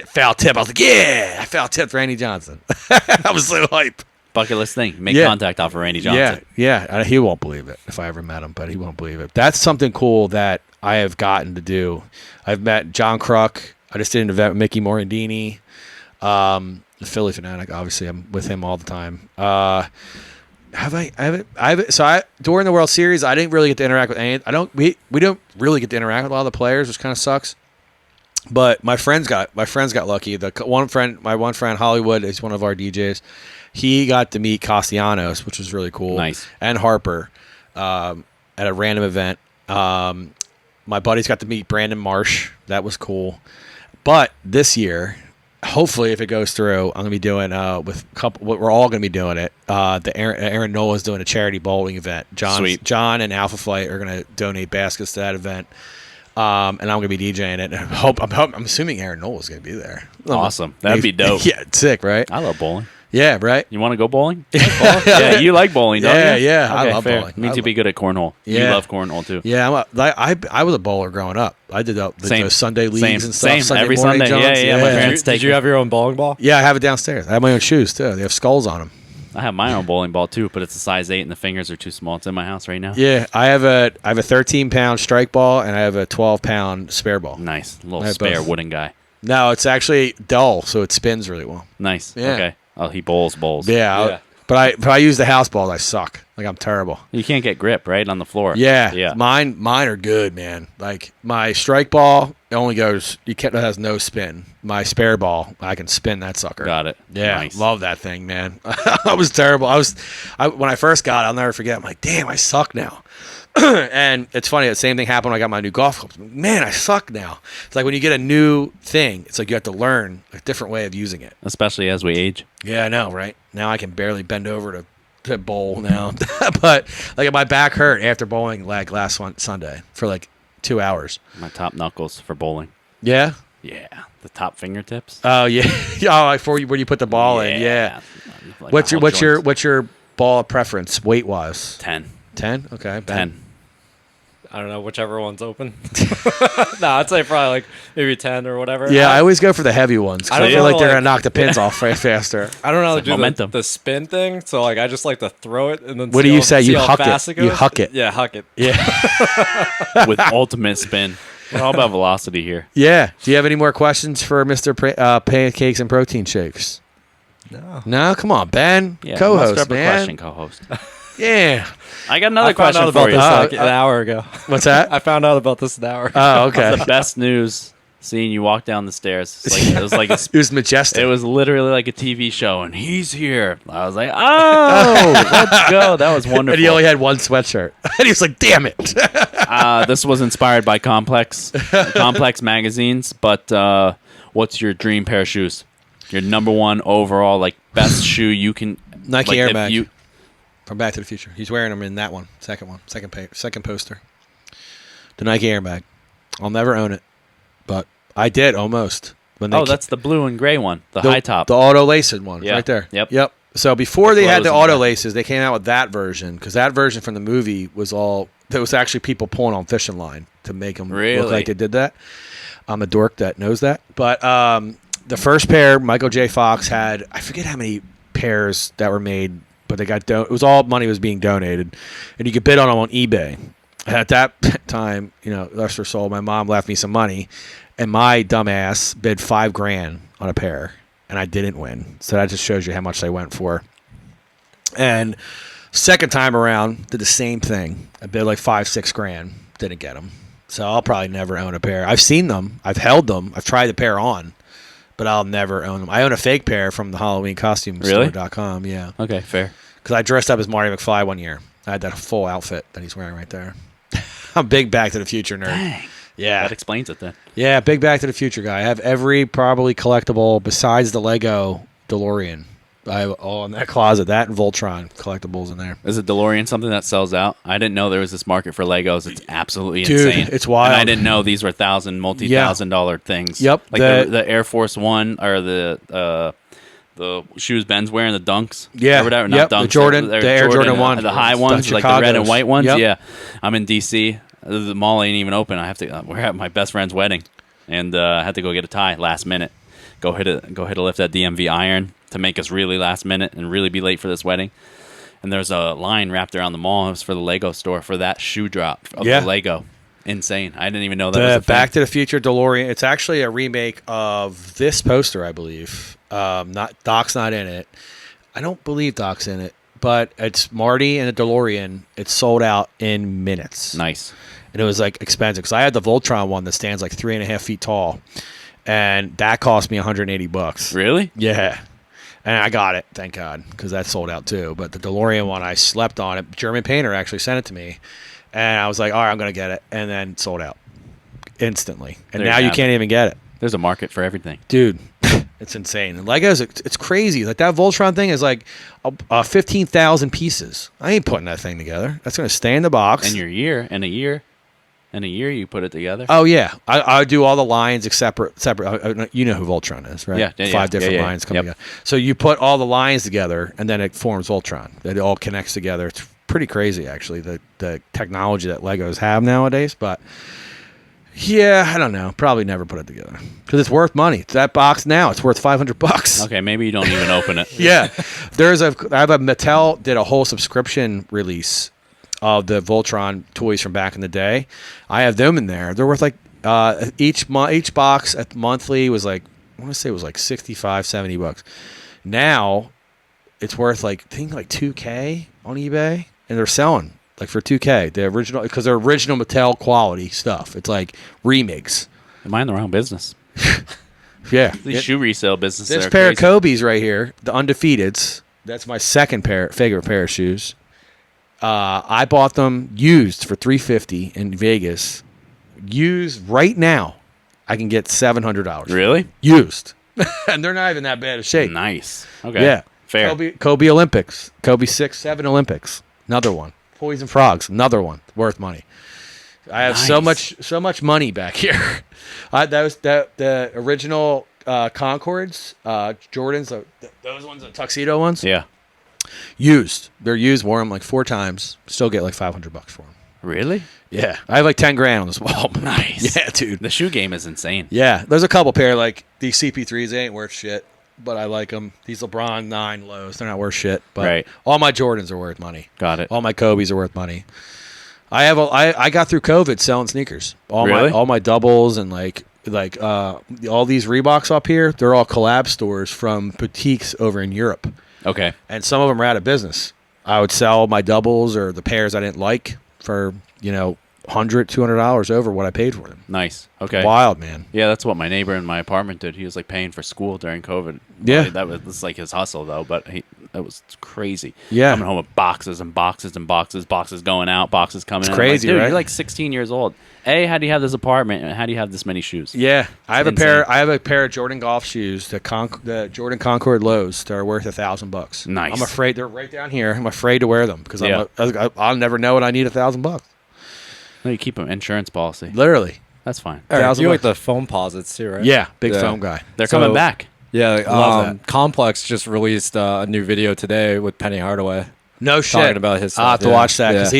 foul tip. I was like, yeah, I foul tipped Randy Johnson. I was so hype. Bucket list thing. Make contact off of Randy Johnson. Yeah. He won't believe it if I ever met him, but he won't believe it. That's something cool that I have gotten to do. I've met John Kruk. I just did an event with Mickey Morandini, the Philly fanatic. Obviously, I'm with him all the time. During the World Series, I didn't really get to interact with any. We don't really get to interact with a lot of the players, which kind of sucks. But my friends got lucky. My one friend Hollywood is one of our DJs. He got to meet Castellanos, which was really cool. Nice. And Harper at a random event. My buddies got to meet Brandon Marsh. That was cool. But this year, hopefully, if it goes through, I'm gonna be doing we're all gonna be doing it. Aaron Nola's doing a charity bowling event. John and Alpha Flight are gonna donate baskets to that event. And I'm gonna be DJing it. I'm assuming Aaron Nola's gonna be there. Awesome. That'd be dope. Yeah, it's sick, right? I love bowling. Yeah, right. You want to go bowling? Yeah, you like bowling, don't you? Yeah. Okay, I love bowling. Means you'd be good at cornhole. Yeah. You love cornhole too. Yeah, I was a bowler growing up. I did the Sunday leagues and stuff. Same. Every morning Sunday. Yeah. My parents Did you have your own bowling ball? Yeah, I have it downstairs. I have my own shoes too. They have skulls on them. I have my own bowling ball too, but it's a size 8 and the fingers are too small. It's in my house right now. Yeah, I have a 13-pound strike ball and I have a 12-pound spare ball. Nice. Little spare wooden guy. No, it's actually dull, so it spins really well. Nice. Yeah. Okay. Oh, he bowls. Yeah. But I use the house balls. I suck. Like I'm terrible. You can't get grip right on the floor. Yeah. Mine are good, man. Like my strike ball only goes. It has no spin. My spare ball, I can spin that sucker. Got it. Yeah, Nice. love that thing, man. I was terrible. When I first got it, I'll never forget. I'm like, damn, I suck now. And it's funny. The same thing happened when I got my new golf clubs. Man, I suck now. It's like when you get a new thing, it's like you have to learn a different way of using it. Especially as we age. Yeah, I know, right? Now I can barely bend over to bowl now. But like my back hurt after bowling like last Sunday for like 2 hours. My top knuckles for bowling. Yeah? Yeah. The top fingertips. Oh, yeah. Where you put the ball in. Yeah. Like What's your ball preference weight-wise? 10. 10? Okay. 10. I don't know, whichever one's open. No, I'd say probably like maybe 10 or whatever. Yeah, I always go for the heavy ones. I feel like they're going to knock the pins off faster. I don't know how to It's do like momentum. the spin thing, so like I just like to throw it and then What do you say? You huck it. You huck it. Yeah, huck it. Yeah. With ultimate spin. We're all about velocity here. Yeah. Do you have any more questions for Mr. Pancakes and Protein Shakes? No? Come on, Ben. Yeah, Co-host, muster up a man. question, co-host. Yeah. I got another I found question out about for you. this like an hour ago. What's that? I found out about this an hour ago. Oh, okay. The best news, seeing you walk down the stairs. It was like It was majestic. it was literally like a TV show, and he's here. I was like, oh, let's go. That was wonderful. And he only had one sweatshirt. And he was like, damn it. This was inspired by Complex magazines. But what's your dream pair of shoes? Your number one overall, like best shoe you can. Nike like, Air if Mag. you- From Back to the Future. He's wearing them in that one. Second poster. The Nike Air Mag. I'll never own it. But I did almost. When Oh, that's the blue and gray one, the high top. The auto laced one. Yeah. Right there. Yep. So before they had the glows in auto the back. laces, they came out with that version. Because that version from the movie was there was actually people pulling on fishing line to make them look Really? like they did that. I'm a dork that knows that. But the first pair, Michael J. Fox had, I forget how many pairs that were made, but they got it was all money was being donated, and you could bid on them on eBay. At that time, Lester sold. My mom left me some money, and my dumbass bid $5,000 on a pair, and I didn't win. So that just shows you how much they went for. And second time around, did the same thing. I bid like $5,000-6,000, didn't get them. So I'll probably never own a pair. I've seen them, I've held them, I've tried the pair on, but I'll never own them. I own a fake pair from the Halloween costume store.com. Yeah. Okay, fair. Because I dressed up as Marty McFly one year. I had that full outfit that he's wearing right there. I'm a big Back to the Future nerd. Dang. Yeah. That explains it then. Yeah, big Back to the Future guy. I have every probably collectible besides the Lego DeLorean. I have all in that closet. That and Voltron collectibles in there. Is a DeLorean something that sells out? I didn't know there was this market for Legos. It's absolutely Dude, insane. it's wild. And I didn't know these were multi-$1,000 things. Yep. Like the Air Force One or the shoes Ben's wearing, the Dunks. Yeah. Or whatever. Yep, Not the Dunks. Jordan- the Air Jordan 1. The high The ones, like the red and Chicago's. white ones. Yep. Yeah. I'm in D.C. The mall ain't even open. I have to. We're at my best friend's wedding, and I had to go get a tie last minute. Go hit a lift at DMV Iron to make us really last minute and really be late for this wedding. And there's a line wrapped around the mall. It was for the Lego store for that shoe drop of the Lego. Insane. I didn't even know that was a thing. Back to the Future DeLorean. It's actually a remake of this poster, I believe. Doc's not in it. I don't believe Doc's in it, but it's Marty and a DeLorean. It's sold out in minutes. Nice. And it was like expensive because I had the Voltron one that stands like 3.5 feet tall, and that cost me $180. Really? Yeah. And I got it, thank God, because that sold out too. But the DeLorean one, I slept on it. German painter actually sent it to me. And I was like, all right, I'm going to get it. And then sold out instantly. And There now you you have can't it. even get it. There's a market for everything. Dude, it's insane. And Legos, it's crazy. Like that Voltron thing is like 15,000 pieces. I ain't putting that thing together. That's going to stay in the box. And a year you put it together. Oh, yeah. I do all the lines separate. You know who Voltron is, right? Yeah. 5 different lines coming together. So you put all the lines together, and then it forms Voltron. It all connects together. It's pretty crazy, actually, the technology that Legos have nowadays. But, yeah, I don't know. Probably never put it together. Because it's worth money. That box now, it's worth $500. Okay, maybe you don't even open it. Yeah. Mattel did a whole subscription release of the Voltron toys from back in the day. I have them in there. They're worth like each box at monthly was like, I want to say it was like $65-$70. Now it's worth like I think like $2,000 on eBay, and they're selling like for $2,000 the original because they're original Mattel quality stuff. It's like remix. Am I in the wrong business? Yeah, These shoe resale businesses. This are pair crazy. of Kobe's right here, the Undefeateds. That's my second favorite pair of shoes. I bought them used for $350 in Vegas. Used right now, I can get $700. Really? Used, and they're not even that bad of shape. Nice. Okay. Yeah, Fair. Kobe Olympics, Kobe 6-7 Olympics, another one. Poison Frogs, another one worth money. I have so much money back here. That was the original Concords, Jordans, those ones, the tuxedo ones. Yeah. Used. They're used. Wore them like 4 times. Still get like $500 for them. Really? Yeah, I have like $10,000 on this wall. Nice. Yeah, dude. The shoe game is insane. Yeah, there's a couple pair like these CP3s. They ain't worth shit, but I like them. These LeBron 9 lows. They're not worth shit, but Right. all my Jordans are worth money. Got it. All my Kobe's are worth money. I got through COVID selling sneakers. Really? All my doubles and like all these Reeboks up here. They're all collab stores from boutiques over in Europe, Okay. and some of them are out of business. I would sell my doubles or the pairs I didn't like for $100, $200 over what I paid for them. Nice. Okay. Wild, man. Yeah, that's what my neighbor in my apartment did. He was like paying for school during COVID. Yeah. That was like his hustle though, but that was crazy. Yeah. Coming home with boxes and boxes and boxes, boxes going out, boxes coming in. It's crazy, I'm like, dude, right? You're like 16 years old. How do you have this apartment and how do you have this many shoes? Yeah, I have insane. I have a pair of Jordan golf shoes, the Jordan Concord lows. That are worth $1,000. Nice. I'm afraid they're right down here. I'm afraid to wear them because Yeah. I'll never know when I need $1,000. No, you keep them insurance policy. Literally. That's fine. All right, $1,000 you like the foam posits too, right? Yeah, big Yeah. foam guy. They're So- coming back. Yeah, Love that. Complex just released a new video today with Penny Hardaway. No shit. Talking about his I'll have stuff, to yeah. watch that because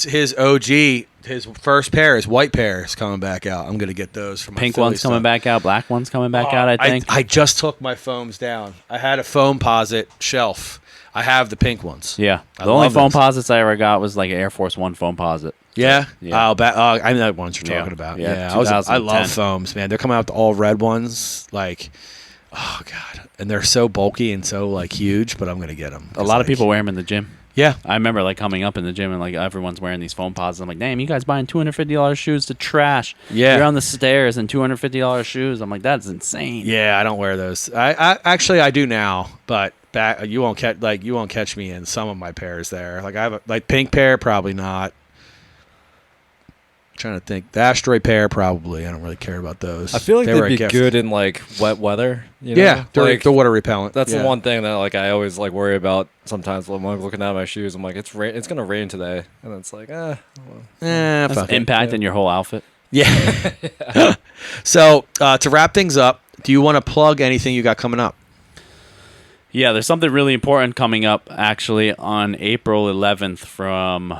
Yeah. his OG, his first pair, his white pair is coming back out. I'm gonna get those from my Pink Philly one's coming stuff. back out. Black one's coming back out, I think. I just took my foams down. I had a foam posit shelf. I have the pink ones. Yeah. I The only love foam those. posits I ever got was like an Air Force One foam posit. Yeah. Yeah. I know the ones you're Yeah. talking about. Yeah, Yeah. I love 2010. foams, man. They're coming out with all red ones. Like, oh god, and they're so bulky and so like huge. But I'm gonna get them. A lot of people wear them in the gym. Yeah. I remember like coming up in the gym and like everyone's wearing these foam posits. I'm like, damn, you guys buying $250 shoes to trash. Yeah. You're on the stairs in $250 shoes. I'm like, that's insane. Yeah, I don't wear those. I actually I do now, but you won't catch me in some of my pairs there. Like I have a pink pair, probably not. Trying to think, the asteroid pair probably. I don't really care about those. I feel like They were a they'd be gift. good in like wet weather. You know? Yeah, they're like, the water repellent. that's Yeah. the one thing that like I always like worry about sometimes when I'm looking at my shoes. I'm like, it's gonna rain today, and it's like, Eh, That's fuck it. impacting your whole outfit. Yeah. So to wrap things up, do you want to plug anything you got coming up? Yeah, there's something really important coming up actually on April 11th from,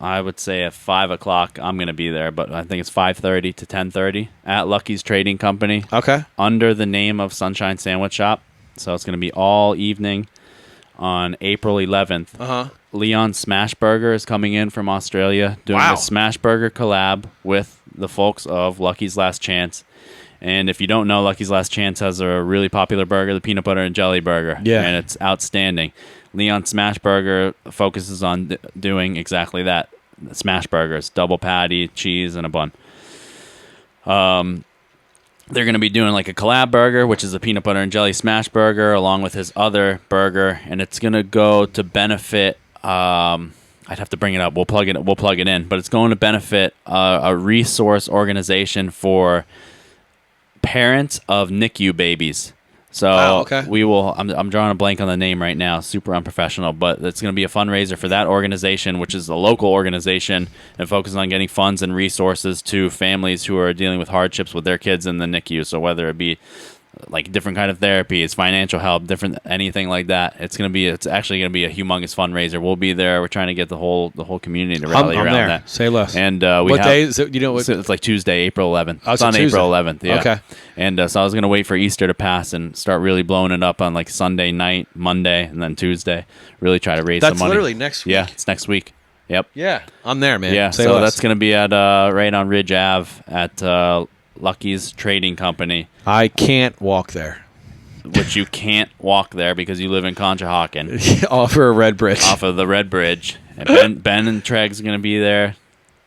I would say at 5 o'clock. I'm going to be there, but I think it's 5:30 to 10:30 at Lucky's Trading Company Okay. under the name of Sunshine Sandwich Shop. So it's going to be all evening on April 11th. Uh-huh. Leon Smashburger is coming in from Australia doing Wow. a Smashburger collab with the folks of Lucky's Last Chance. And if you don't know, Lucky's Last Chance has a really popular burger, the peanut butter and jelly burger. Yeah. And it's outstanding. Leon Smashburger focuses on doing exactly that. Smash burgers, double patty, cheese, and a bun. They're going to be doing like a collab burger, which is a peanut butter and jelly smash burger, along with his other burger. And it's going to go to benefit... I'd have to bring it up. We'll plug it in. But it's going to benefit a resource organization for parents of NICU babies. So Wow, okay. we will. I'm drawing a blank on the name right now. Super unprofessional, but it's going to be a fundraiser for that organization, which is a local organization and focuses on getting funds and resources to families who are dealing with hardships with their kids in the NICU. So whether it be like different kind of therapies, financial help, different anything like that. It's actually gonna be a humongous fundraiser. We'll be there. We're trying to get the whole community to rally I'm around there. that. Say less. And what day is it? You know what? So it's like Tuesday, April 11th. Oh, it's so on Tuesday. April 11th. Yeah. Okay. And so I was gonna wait for Easter to pass and start really blowing it up on like Sunday night, Monday, and then Tuesday. Really try to raise That's some money. literally next week. Yeah, it's next week. Yep. Yeah, I'm there, man. Yeah. Say So less. that's gonna be at right on Ridge Ave at Lucky's Trading Company. I can't walk there. which you can't walk there because you live in Conshohocken. Off of a red bridge. Off of the red bridge. And Ben and Treg's going to be there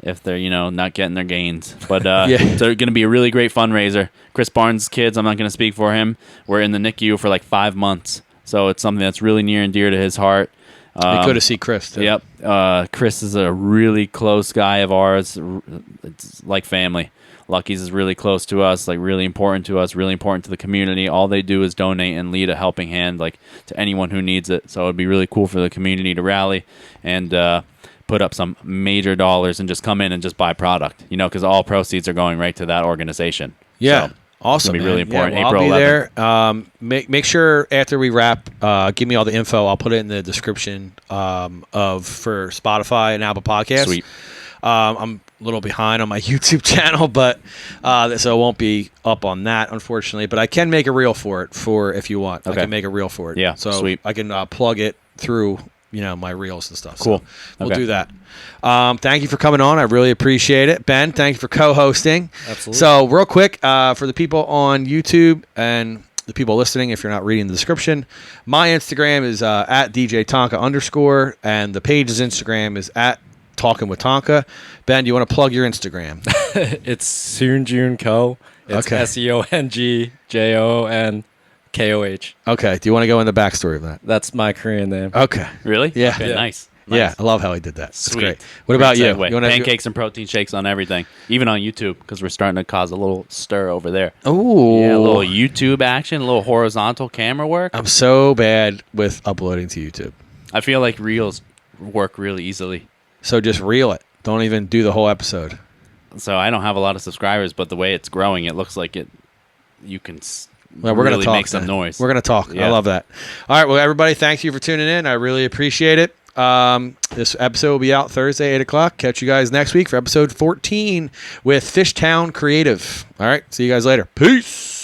if they're, not getting their gains. But It's going to be a really great fundraiser. Chris Barnes' kids, I'm not going to speak for him, were in the NICU for like 5 months. So it's something that's really near and dear to his heart. Be good to see Chris, too. Yep. Chris is a really close guy of ours. It's like family. Lucky's is really close to us, like really important to us, really important to the community. All they do is donate and lead a helping hand, like to anyone who needs it. So it'd be really cool for the community to rally and put up some major dollars and just come in and just buy product, because all proceeds are going right to that organization. Yeah. So awesome. It's gonna be really important. Yeah, well, April I'll be 11th. there. Make sure after we wrap, give me all the info. I'll put it in the description for Spotify and Apple Podcasts. Sweet. I'm a little behind on my YouTube channel, but so it won't be up on that, unfortunately. But I can make a reel for it if you want. Okay. I can make a reel for it. Yeah, so sweet. I can plug it through my reels and stuff. Cool. So we'll do that. Thank you for coming on. I really appreciate it. Ben, thank you for co-hosting. Absolutely. So real quick, for the people on YouTube and the people listening, if you're not reading the description, my Instagram is at DJ Tonka _ and the page's Instagram is at Talkin with Tonka. Ben, do you want to plug your Instagram? It's Soonjoon Co. It's Okay. SEONGJONKOH. Okay. Do you want to go in the backstory of that? That's my Korean name. Okay. Really? Yeah. Okay, Yeah. nice. Yeah, I love how he did that. That's Sweet. great. What about you? Segue. You wanna- Pancakes and Protein Shakes on everything, even on YouTube, because we're starting to cause a little stir over there. Ooh. Yeah, a little YouTube action, a little horizontal camera work. I'm so bad with uploading to YouTube. I feel like reels work really easily. So just reel it. Don't even do the whole episode. So I don't have a lot of subscribers, but the way it's growing, it looks like you can Well, we're really gonna talk make some then. noise. We're going to talk. I Yeah. love that. All right. Well, everybody, thank you for tuning in. I really appreciate it. This episode will be out Thursday, 8 o'clock. Catch you guys next week for episode 14 with Fishtown Creative. All right. See you guys later. Peace.